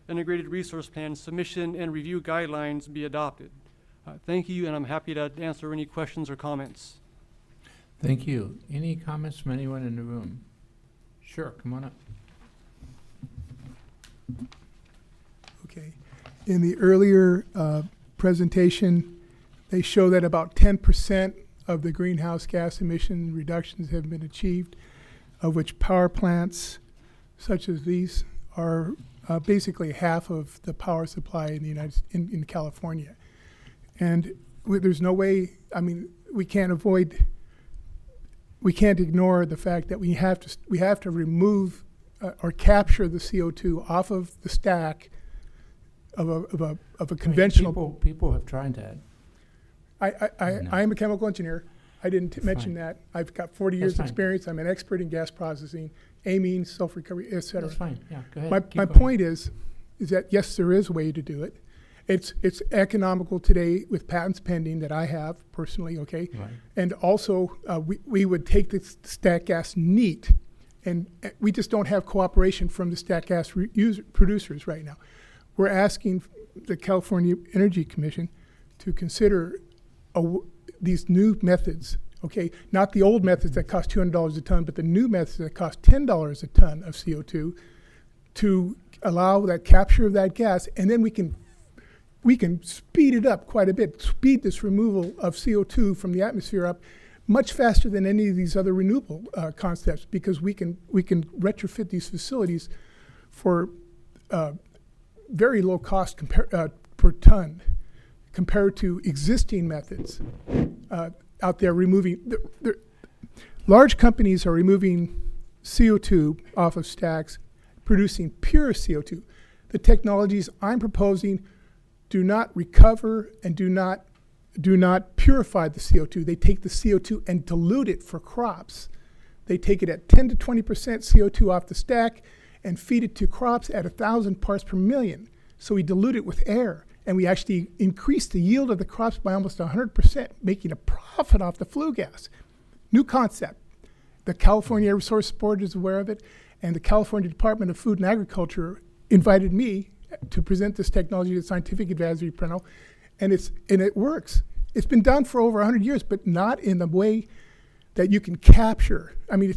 Speaker 21: integrated resource plan submission and review guidelines be adopted. Thank you, and I'm happy to answer any questions or comments.
Speaker 2: Thank you. Any comments from anyone in the room? Sure, come on up.
Speaker 4: Okay. In the earlier presentation, they show that about 10% of the greenhouse gas emission reductions have been achieved, of which power plants such as these are basically half of the power supply in the in California. And there's no way, I mean, we can't ignore the fact that we have to remove or capture the CO2 off of the stack of a conventional.
Speaker 2: People have tried that.
Speaker 4: I'm a chemical engineer. I didn't mention that. I've got 40 years experience. I'm an expert in gas processing, amine, sulfur recovery, et cetera.
Speaker 2: That's fine. Yeah, go ahead.
Speaker 4: My point is that yes, there is a way to do it, It's economical today with patents pending that I have personally, okay?
Speaker 2: Right.
Speaker 4: And also, we would take the stat gas neat, and we just don't have cooperation from the stat gas producers right now. We're asking the California Energy Commission to consider these new methods, okay? Not the old methods that cost $200 a ton, but the new methods that cost $10 a ton of CO2 to allow that capture of that gas, and then we can speed it up quite a bit, speed this removal of CO2 from the atmosphere up much faster than any of these other renewable concepts, because we can retrofit these facilities for very low cost per ton compared to existing methods out there removing. Large companies are removing CO2 off of stacks, producing pure CO2. The technologies I'm proposing do not recover and do not purify the CO2. They take the CO2 and dilute it for crops. They take it at 10 to 20% CO2 off the stack and feed it to crops at 1,000 parts per million. So we dilute it with air, and we actually increase the yield of the crops by almost 100%, making a profit off the flue gas. New concept. The California Air Resources Board is aware of it, and the California Department of Food and Agriculture invited me to present this technology to the Scientific Advisory Panel, and it works. It's been done for over 100 years, but not in the way that you can capture. I mean,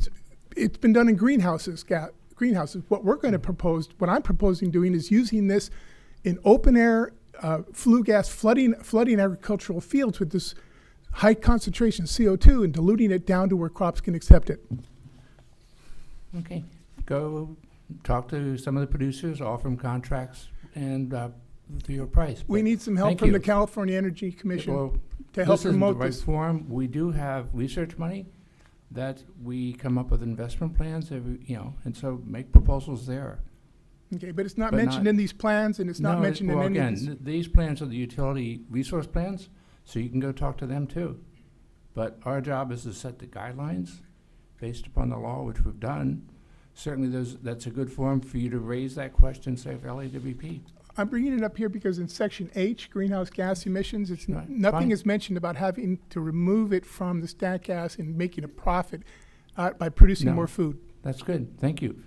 Speaker 4: it's been done in greenhouses. What we're going to propose, what I'm proposing doing, is using this in open air flue gas, flooding agricultural fields with this high concentration CO2 and diluting it down to where crops can accept it.
Speaker 2: Okay, go talk to some of the producers, offer them contracts, and to your price.
Speaker 4: We
Speaker 2: But
Speaker 4: need some help
Speaker 2: thank
Speaker 4: from
Speaker 2: you.
Speaker 4: the California Energy Commission
Speaker 2: Well,
Speaker 4: to help
Speaker 2: this isn't
Speaker 4: promote
Speaker 2: the right
Speaker 4: this.
Speaker 2: forum. We do have research money that we come up with investment plans, and so make proposals there.
Speaker 4: Okay, but it's not
Speaker 2: But
Speaker 4: mentioned
Speaker 2: not-
Speaker 4: in these plans, and it's not
Speaker 2: No,
Speaker 4: mentioned in
Speaker 2: well,
Speaker 4: any
Speaker 2: again,
Speaker 4: of these.
Speaker 2: these plans are the utility resource plans, so you can go talk to them too. But our job is to set the guidelines based upon the law, which we've done. Certainly that's a good forum for you to raise that question, say, for LAWP.
Speaker 4: I'm bringing it up here because in Section H, greenhouse gas emissions,
Speaker 2: Right,
Speaker 4: nothing
Speaker 2: fine.
Speaker 4: is mentioned about having to remove it from the stat gas and making a profit by producing
Speaker 2: No.
Speaker 4: more food.
Speaker 2: That's good, thank you.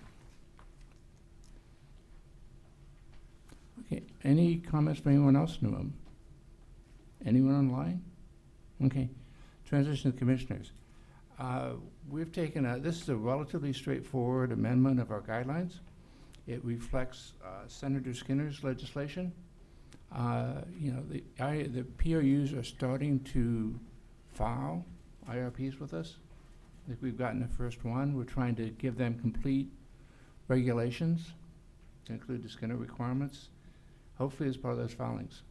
Speaker 2: Okay, any comments from anyone else in the room? Anyone online? Okay, transition to commissioners. We've taken this is a relatively straightforward amendment of our guidelines. It reflects Senator Skinner's legislation. The POUs are starting to file IRPs with us. I think we've gotten the first one. We're trying to give them complete regulations to include the Skinner requirements, hopefully as part of those filings.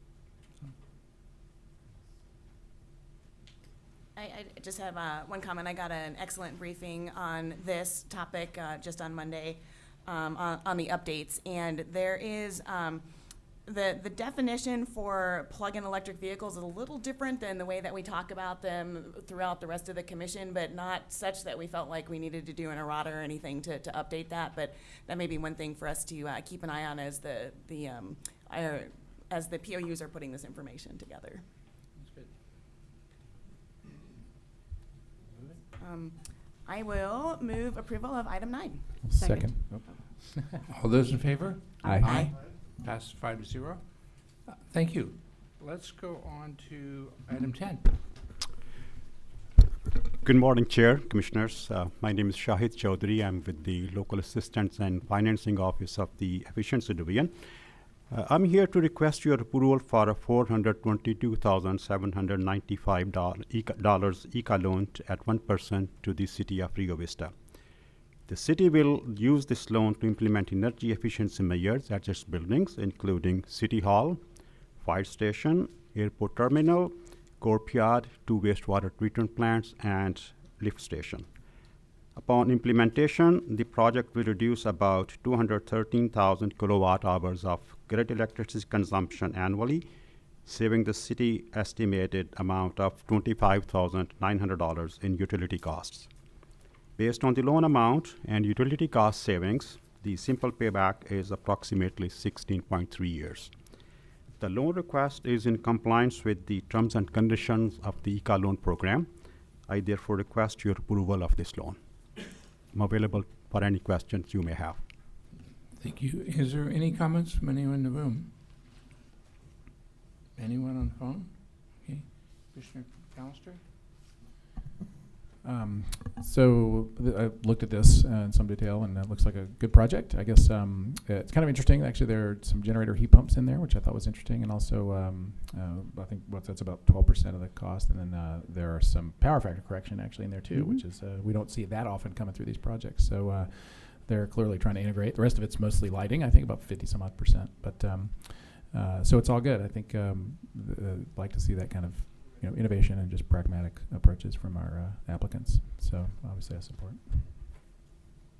Speaker 8: I just have one comment. I got an excellent briefing on this topic just on Monday on the updates, and there is the definition for plug-in electric vehicles is a little different than the way that we talk about them throughout the rest of the commission, but not such that we felt like we needed to do an errata or anything to update that. But that may be one thing for us to keep an eye on as the POUs are putting this information together. I will move approval of item 9.
Speaker 1: Second.
Speaker 2: All those in favor?
Speaker 1: Aye.
Speaker 2: Passes 5-0. Thank you. Let's go on to item 10.
Speaker 3: Good morning, Chair, Commissioners. My name is Shahid Chaudhary. I'm with the Local Assistance and Financing Office of the Efficiency Division. I'm here to request your approval for a $422,795 ECA loan at 1% to the City of Rio Vista. The city will use this loan to implement energy efficiency measures at its buildings, including City Hall, Fire Station, Airport Terminal, courtyard, 2 wastewater treatment plants, and lift station. Upon implementation, the project will reduce about 213,000 kilowatt hours of grid electricity consumption annually, saving the city estimated amount of $25,900 in utility costs. Based on the loan amount and utility cost savings, the simple payback is approximately 16.3 years. The loan request is in compliance with the terms and conditions of the ICA loan program. I therefore request your approval of this loan. I'm available for any questions you may have.
Speaker 2: Thank you. Is there any comments from anyone in the room? Anyone on the phone? Okay. Commissioner Callister?
Speaker 1: I looked at this in some detail, and it looks like a good project. I guess it's kind of interesting. Actually, there are some generator heat pumps in there, which I thought was interesting, and also I think that's about 12% of the cost. And then there are some power factor correction actually in there too, which is we don't see that often coming through these projects. So they're clearly trying to integrate. The rest of it's mostly lighting. I think about 50-some-odd%. But so it's all good. I think like to see that kind of innovation and just pragmatic approaches from our applicants. So obviously I support.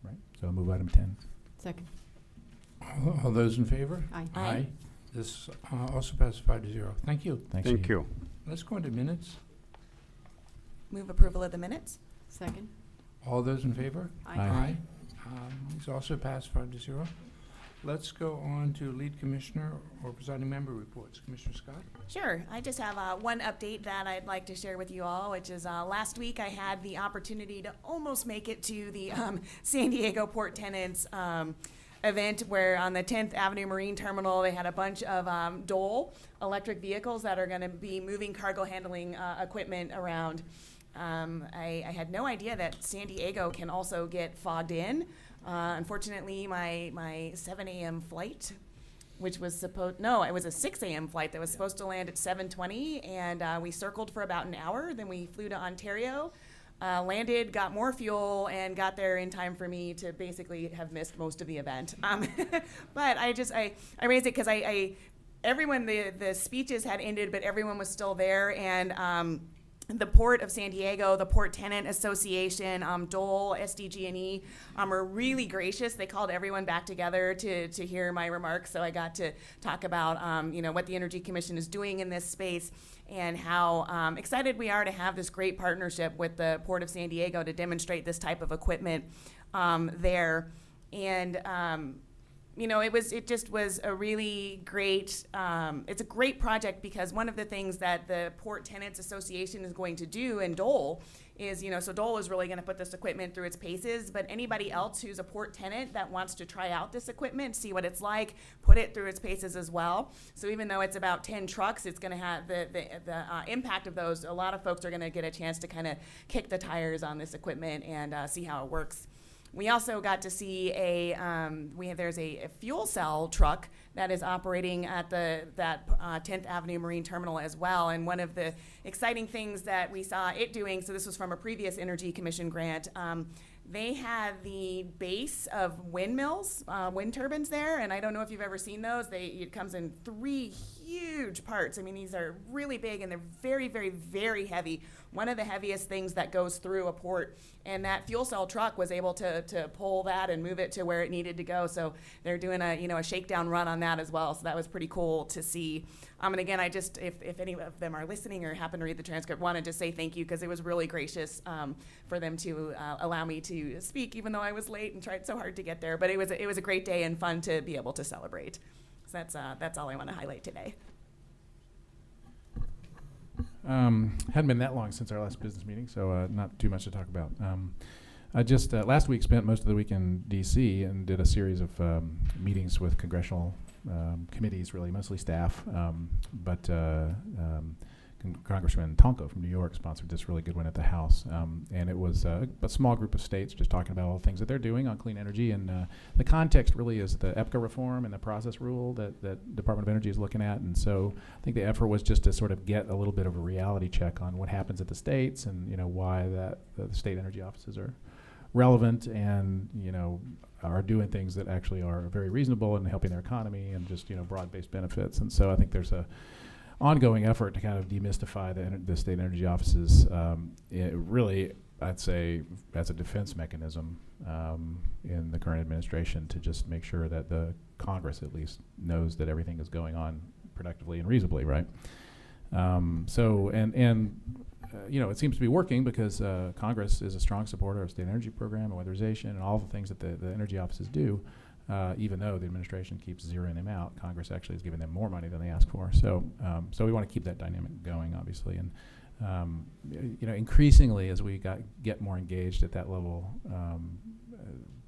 Speaker 1: Right. So I'll move item 10.
Speaker 7: Second.
Speaker 2: All those in favor?
Speaker 7: Aye.
Speaker 2: Aye. This also passes 5-0. Thank you.
Speaker 3: Thank you.
Speaker 2: Let's go into minutes.
Speaker 8: Move approval of the minutes.
Speaker 7: Second.
Speaker 2: All those in favor?
Speaker 7: Aye.
Speaker 2: Aye. These also pass 5-0. Let's go on to lead commissioner or presiding member reports. Commissioner Scott?
Speaker 8: Sure. I just have one update that I'd like to share with you all, which is last week I had the opportunity to almost make it to the San Diego Port Tenants event where on the 10th Avenue Marine Terminal they had a bunch of Dole electric vehicles that are going to be moving cargo handling equipment around. I had no idea that San Diego can also get fogged in. Unfortunately, my 7 a.m. flight, which was it was a 6 a.m. flight that was supposed to land at 7:20, and we circled for about an hour. Then we flew to Ontario, landed, got more fuel, and got there in time for me to basically have missed most of the event. But I raised it because everyone, the speeches had ended, but everyone was still there, and the Port of San Diego, the Port Tenant Association, Dole, SDG&E are really gracious. They called everyone back together to hear my remarks, so I got to talk about what the Energy Commission is doing in this space and how excited we are to have this great partnership with the Port of San Diego to demonstrate this type of equipment there. And it just was a really great, it's a great project because one of the things that the Port Tenants Association is going to do in Dole is, so Dole is really going to put this equipment through its paces, but anybody else who's a port tenant that wants to try out this equipment, see what it's like, put it through its paces as well. So even though it's about 10 trucks, it's going to have the impact of those. A lot of folks are going to get a chance to kind of kick the tires on this equipment and see how it works. We also got to see there's a fuel cell truck that is operating at that 10th Avenue Marine Terminal as well. And one of the exciting things that we saw it doing, so this was from a previous Energy Commission grant, they had the base of windmills, wind turbines there, and I don't know if you've ever seen those. It comes in 3 huge parts. I mean, these are really big and they're very, very, very heavy. One of the heaviest things that goes through a port, and that fuel cell truck was able to pull that and move it to where it needed to go. So they're doing a shakedown run on that as well. So that was pretty cool to see. And again, I just, if any of them are listening or happen to read the transcript, wanted to say thank you because it was really gracious for them to allow me to speak, even though I was late and tried so hard to get there. But it was a great day and fun to be able to celebrate. So that's all I want to highlight today.
Speaker 1: Hadn't been that long since our last business meeting, so not too much to talk about. I just last week spent most of the week in D.C. and did a series of meetings with congressional committees, really mostly staff, but Congressman Tonko from New York sponsored this really good one at the House, and it was a small group of states just talking about all the things that they're doing on clean energy, and the context really is the EPCA reform and the process rule that Department of Energy is looking at, and so I think the effort was just to sort of get a little bit of a reality check on what happens at the states and why the state energy offices are relevant and are doing things that actually are very reasonable and helping their economy and just broad-based benefits, and so I think there's a ongoing effort to kind of demystify the state energy offices. Really, I'd say as a defense mechanism in the current administration to just make sure that the Congress at least knows that everything is going on productively and reasonably, right? It seems to be working because Congress is a strong supporter of state energy program and weatherization and all the things that the energy offices do. even though the administration keeps zeroing them out. Congress actually is giving them more money than they ask for. So so we want to keep that dynamic going, obviously. And increasingly as we get more engaged at that level,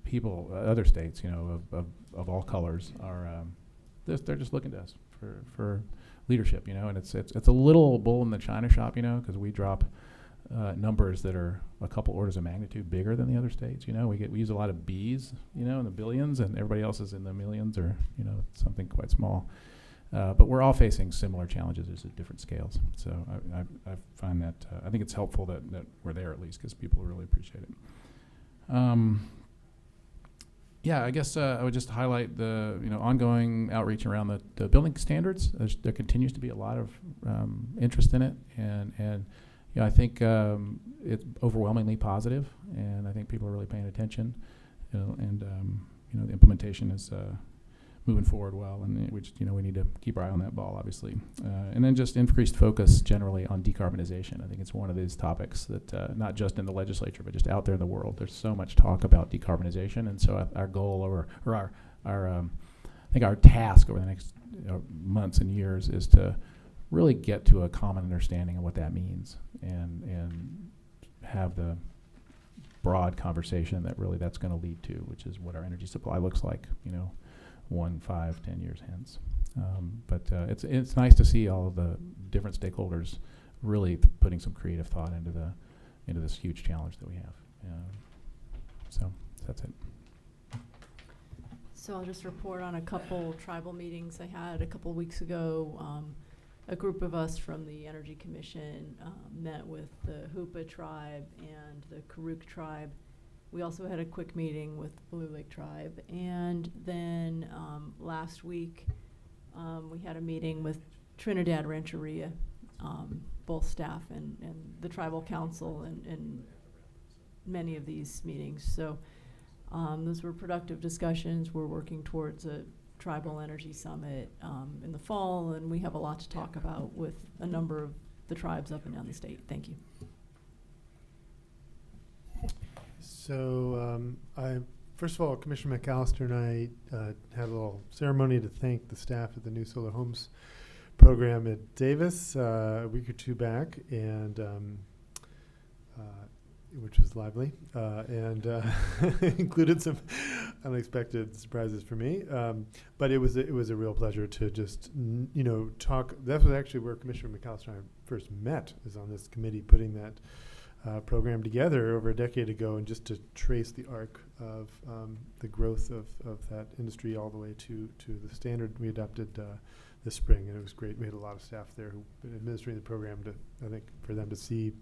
Speaker 1: people, other states, of all colors are they're just looking to us for leadership, and it's a little bull in the china shop, because we drop numbers that are a couple orders of magnitude bigger than the other states. We use a lot of Bs, in the billions, and everybody else is in the millions or something quite small. But we're all facing similar challenges, just at different scales. So I find that I think it's helpful that we're there at least, because people really appreciate it. Yeah, I guess I would just highlight the ongoing outreach around the building standards. There continues to be a lot of interest in it, and I think it's overwhelmingly positive, and I think people are really paying attention, and the implementation is moving forward well, and we just we need to keep our eye on that ball, obviously, and then just increased focus generally on decarbonization. I think it's one of these topics that not just in the legislature but just out there in the world. There's so much talk about decarbonization, and so our goal or our I think our task over the next months and years is to really get to a common understanding of what that means, and have the broad conversation that really that's going to lead to, which is what our energy supply looks like, 1, 5, 10 years hence. But it's nice to see all of the different stakeholders really putting some creative thought into this huge challenge that we have. So that's it.
Speaker 7: So I'll just report on a couple tribal meetings I had a couple weeks ago. A group of us from the Energy Commission met with the Hoopa tribe and the Karuk tribe. We also had a quick meeting with Blue Lake tribe. And then last week we had a meeting with Trinidad Rancheria, both staff and the tribal council and many of these meetings. So those were productive discussions. We're working towards a Tribal Energy Summit in the fall, and we have a lot to talk about with a number of the tribes up and down the state. Thank you.
Speaker 6: So first of all, Commissioner McAllister and I had a little ceremony to thank the staff at the New Solar Homes program at Davis a week or two back, and which was lively, and included some unexpected surprises for me. But it was a real pleasure to just talk. That was actually where Commissioner McAllister and I first met, is on this committee putting that program together over a decade ago, and just to trace the arc of the growth of that industry all the way to the standard we adopted this spring. And it was great. We had a lot of staff there who been administering the program I think for them to see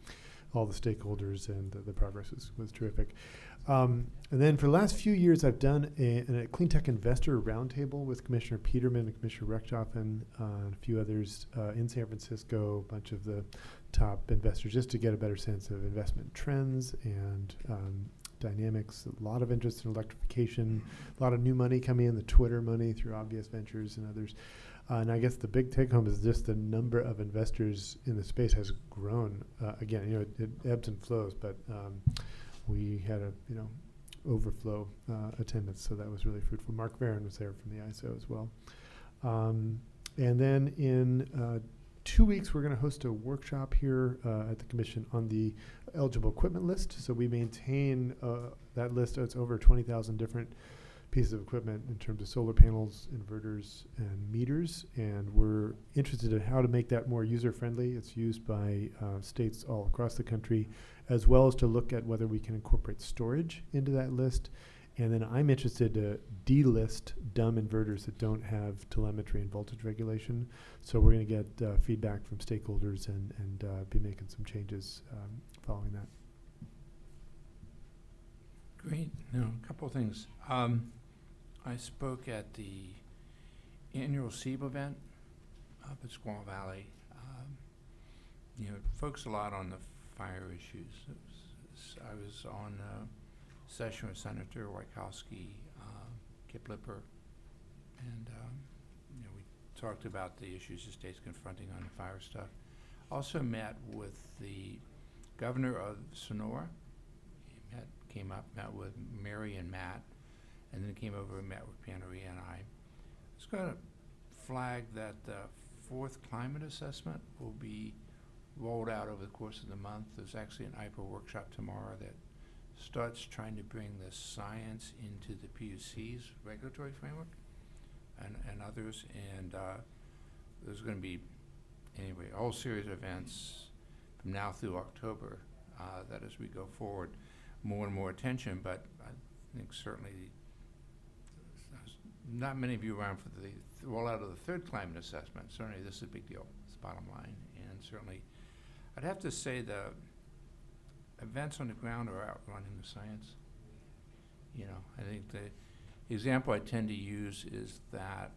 Speaker 6: all the stakeholders, and the progress was terrific. And then for the last few years, I've done a Clean Tech Investor Roundtable with Commissioner Peterman and Commissioner Rechtschaffen and a few others in San Francisco, a bunch of the top investors, just to get a better sense of investment trends and dynamics. A lot of interest in electrification, a lot of new money coming in, the Twitter money through Obvious Ventures and others. And I guess the big take home is just the number of investors in the space has grown. Again, it ebbs and flows, but we had a overflow attendance, so that was really fruitful. Mark Varon was there from the ISO as well. And then in 2 weeks, we're going to host a workshop here at the Commission on the eligible equipment list. So we maintain that list. It's over 20,000 different pieces of equipment in terms of solar panels, inverters, and meters, and we're interested in how to make that more user-friendly. It's used by states all across the country, as well as to look at whether we can incorporate storage into that list. And then I'm interested to delist dumb inverters that don't have telemetry and voltage regulation. So we're going to get feedback from stakeholders and be making some changes following that.
Speaker 2: Great. A couple of things. I spoke at the annual SEEB event up at Squaw Valley. Focused a lot on the fire issues. I was on a session with Senator Wachowski, Kip Lipper, and we talked about the issues the state's confronting on the fire stuff. Also met with the governor of Sonora. Met with Mary and Matt, and then came over and met with Pannery and I. It's going to flag that the 4th climate assessment will be rolled out over the course of the month. There's actually an IPA workshop tomorrow that starts trying to bring the science into the PUC's regulatory framework and others. And there's going to be, anyway, a whole series of events from now through October that as we go forward, more and more attention. But I think certainly not many of you around for the rollout of the 3rd climate assessment. Certainly this is a big deal. It's the bottom line. And certainly I'd have to say the events on the ground are outrunning the science. You know, I think the example I tend to use is that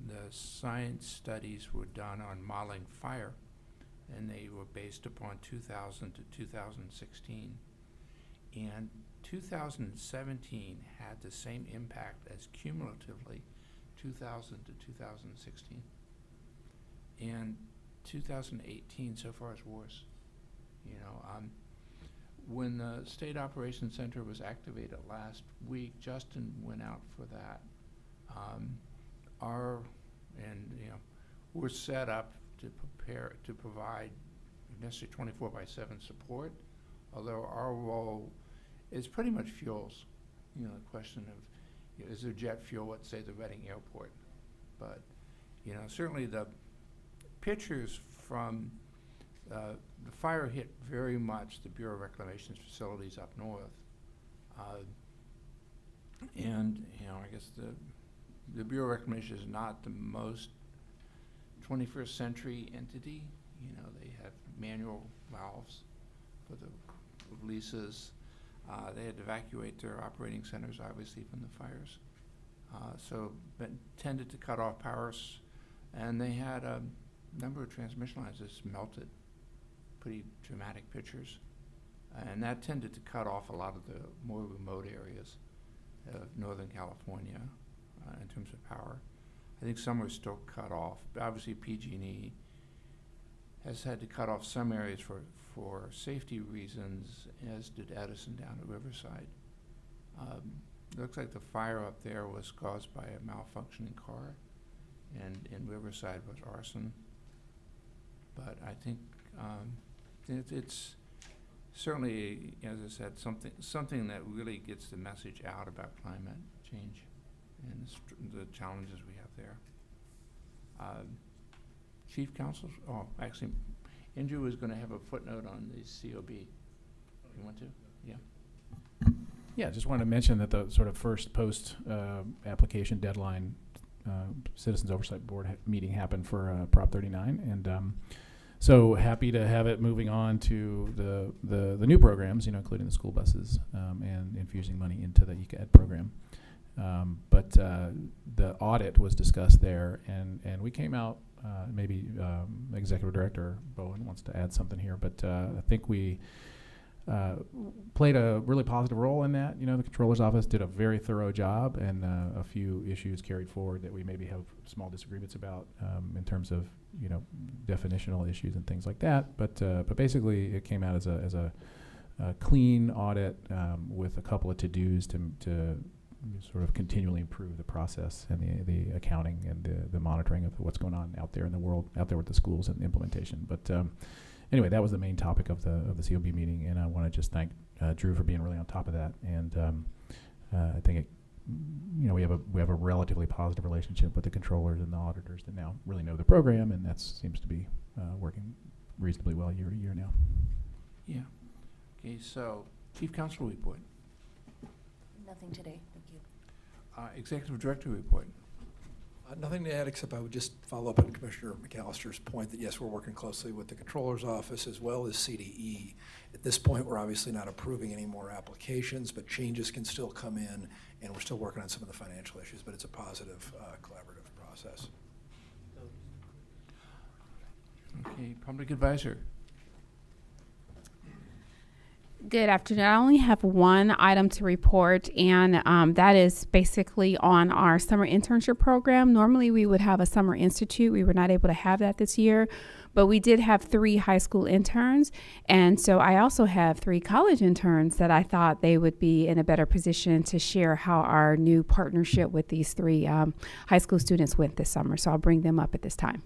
Speaker 2: the science studies were done on modeling fire, and they were based upon 2000 to 2016. And 2017 had the same impact as cumulatively 2000 to 2016. And 2018 so far is worse. You know, when the State Operations Center was activated last week, Justin went out for that. We're set up to prepare to provide necessarily 24/7 support, although our role is pretty much fuels. You know, the question of, you know, is there jet fuel at, say, the Reading Airport? But, you know, certainly the pictures from the fire hit very much the Bureau of Reclamation's facilities up north. And, you know, I guess the Bureau of Reclamation is not the most 21st century entity. You know, they have manual valves for the releases. They had to evacuate their operating centers, obviously, from the fires. So tended to cut off powers, and they had a number of transmission lines that melted. Pretty dramatic pictures. And that tended to cut off a lot of the more remote areas of Northern California in terms of power. I think some were still cut off. But obviously, PG&E has had to cut off some areas for safety reasons, as did Edison down at Riverside. It looks like the fire up there was caused by a malfunctioning car, and in Riverside was arson. But I think it's certainly, as I said, something that really gets the message out about climate change and the challenges we have there. Chief Counsel, actually, Andrew was going to have a footnote on the COB. You want to? Yeah.
Speaker 1: Yeah, just wanted to mention that the sort of first post application deadline Citizens Oversight Board meeting happened for Prop 39, and so happy to have it moving on to the new programs, you know, including the school buses and infusing money into the ECA-Ed program. But the audit was discussed there, and we came out, maybe Executive Director Bowen wants to add something here, but I think we played a really positive role in that. You know, the Controller's Office did a very thorough job, and a few issues carried forward that we maybe have small disagreements about in terms of, you know, definitional issues and things like that. But basically, it came out as a clean audit with a couple of to-dos to sort of continually improve the process and the accounting and the monitoring of what's going on out there in the world, out there with the schools and the implementation. But anyway, that was the main topic of the COB meeting, and I want to just thank Drew for being really on top of that. And I think we have a relatively positive relationship with the controllers and the auditors that now really know the program, and that seems to be working reasonably well year to year now.
Speaker 2: Yeah. Okay. So, Chief Counsel report.
Speaker 8: Nothing today. Thank you.
Speaker 2: Executive Director report.
Speaker 5: Nothing to add, except I would just follow up on Commissioner McAllister's point that, yes, we're working closely with the Controller's Office as well as CDE. At this point, we're obviously not approving any more applications, but changes can still come in, and we're still working on some of the financial issues, but it's a positive, collaborative process.
Speaker 2: Okay, Public Advisor.
Speaker 9: Good afternoon. I only have one item to report, and that is basically on our summer internship program. Normally, we would have a summer institute. We were not able to have that this year, But we did have 3 high school interns, and so I also have 3 college interns that I thought they would be in a better position to share how our new partnership with these 3 high school students went this summer. So I'll bring them up at this time.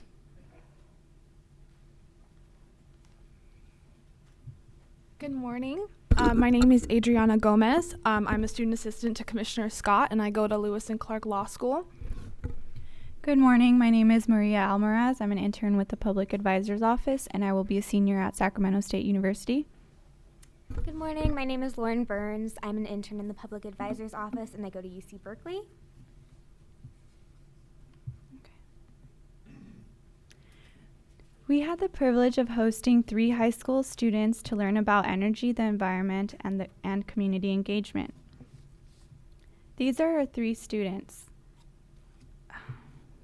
Speaker 10: Good morning. My name is Adriana Gomez. I'm a student assistant to Commissioner Scott, and I go to Lewis and Clark Law School.
Speaker 22: Good morning. My name is Maria Almaraz. I'm an intern with the Public Advisor's Office, and I will be a senior at Sacramento State University.
Speaker 12: Good morning. My name is Lauren Burns. I'm an intern in the Public Advisor's Office, and I go to UC Berkeley.
Speaker 22: We had the privilege of hosting 3 high school students to learn about energy, the environment, and community engagement. These are our 3 students.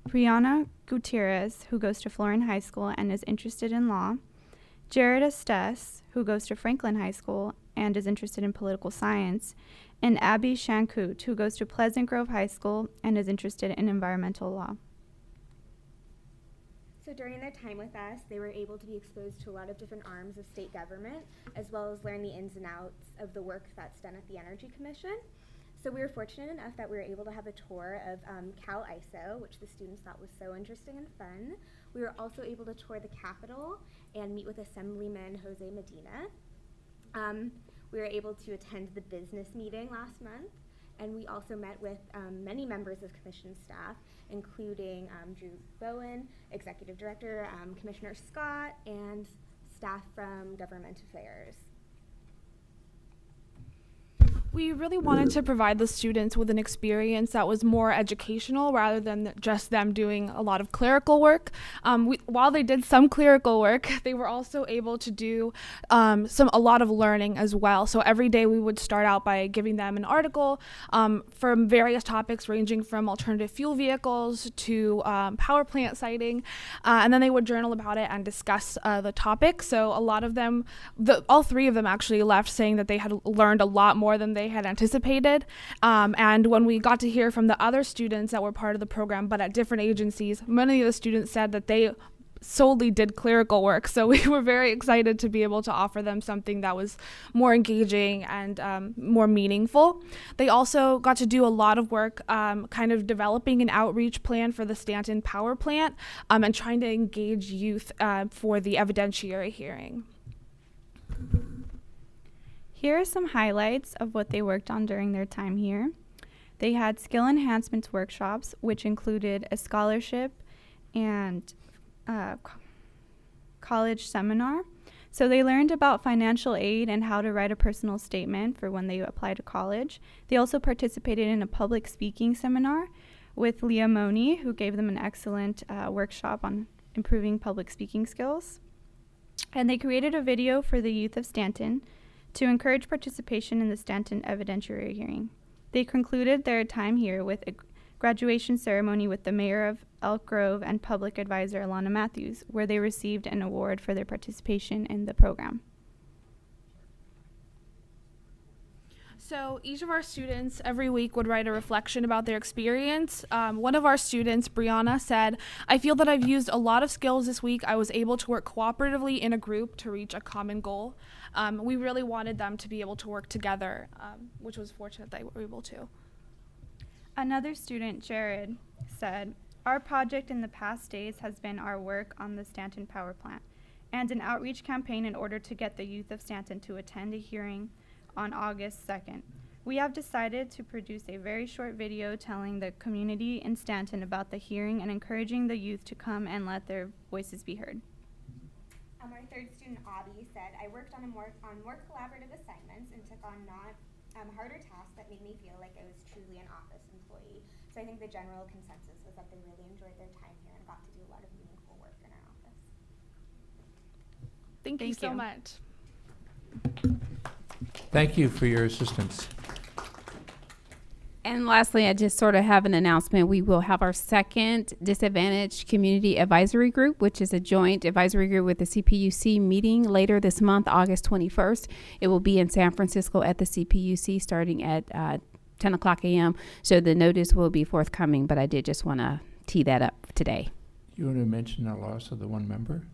Speaker 22: Brianna Gutierrez, who goes to Florin High School and is interested in law. Jared Estes, who goes to Franklin High School and is interested in political science. And Abby Shankut, who goes to Pleasant Grove High School and is interested in environmental law.
Speaker 12: So during their time with us, they were able to be exposed to a lot of different arms of state government, as well as learn the ins and outs of the work that's done at the Energy Commission. So we were fortunate enough that we were able to have a tour of Cal ISO, which the students thought was so interesting and fun. We were also able to tour the Capitol and meet with Assemblyman Jose Medina. We were able to attend the business meeting last month, and we also met with many members of Commission staff, including Drew Bowen, Executive Director, Commissioner Scott, and staff from Government Affairs.
Speaker 10: We really wanted to provide the students with an experience that was more educational rather than just them doing a lot of clerical work. While they did some clerical work, they were also able to do a lot of learning as well. So every day we would start out by giving them an article from various topics ranging from alternative fuel vehicles to power plant siting, and then they would journal about it and discuss the topic. So a lot of them, all 3 of them actually left saying that they had learned a lot more than they had anticipated. And when we got to hear from the other students that were part of the program but at different agencies, many of the students said that they solely did clerical work. So we were very excited to be able to offer them something that was more engaging and more meaningful. They also got to do a lot of work kind of developing an outreach plan for the Stanton power plant and trying to engage youth for the evidentiary hearing.
Speaker 22: Here are some highlights of what they worked on during their time here. They had skill enhancements workshops, which included a scholarship and college seminar. So they learned about financial aid and how to write a personal statement for when they apply to college. They also participated in a public speaking seminar with Leah Moni, who gave them an excellent workshop on improving public speaking skills. And they created a video for the youth of Stanton to encourage participation in the Stanton evidentiary hearing. They concluded their time here with a graduation ceremony with the mayor of Elk Grove and public advisor Alana Matthews, where they received an award for their participation in the program.
Speaker 10: So each of our students every week would write a reflection about their experience. One of our students, Brianna, said, "I feel that I've used a lot of skills this week. I was able to work cooperatively in a group to reach a common goal." We really wanted them to be able to work together, which was fortunate they were able to.
Speaker 22: Another student, Jared, said, "Our project in the past days has been our work on the Stanton power plant and an outreach campaign in order to get the youth of Stanton to attend a hearing on August 2nd. We have decided to produce a very short video telling the community in Stanton about the hearing and encouraging the youth to come and let their voices be heard."
Speaker 12: Our 3rd student, Audie, said, "I worked on more collaborative assignments and took on harder tasks that made me feel like I was truly an office employee." So I think the general consensus was that they really enjoyed their time here and got to do a lot of meaningful work in our office.
Speaker 10: Thank you so much.
Speaker 2: Thank you for your assistance.
Speaker 9: And lastly, I just sort of have an announcement. We will have our 2nd Disadvantaged Community Advisory Group, which is a joint advisory group with the CPUC, meeting later this month, August 21st. It will be in San Francisco at the CPUC starting at 10 o'clock a.m. So the notice will be forthcoming, but I did just want to tee that up today.
Speaker 2: You want to mention the loss of the 1 member?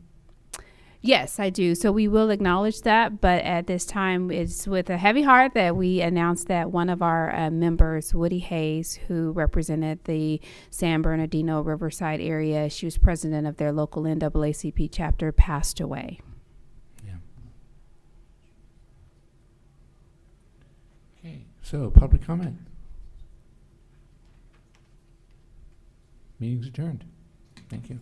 Speaker 9: Yes, I do. So we will acknowledge that, but at this time, it's with a heavy heart that we announced that one of our members, Woody Hayes, who represented the San Bernardino Riverside area, she was president of their local NAACP chapter, passed away.
Speaker 2: Okay, so public comment. Meeting's adjourned. Thank you.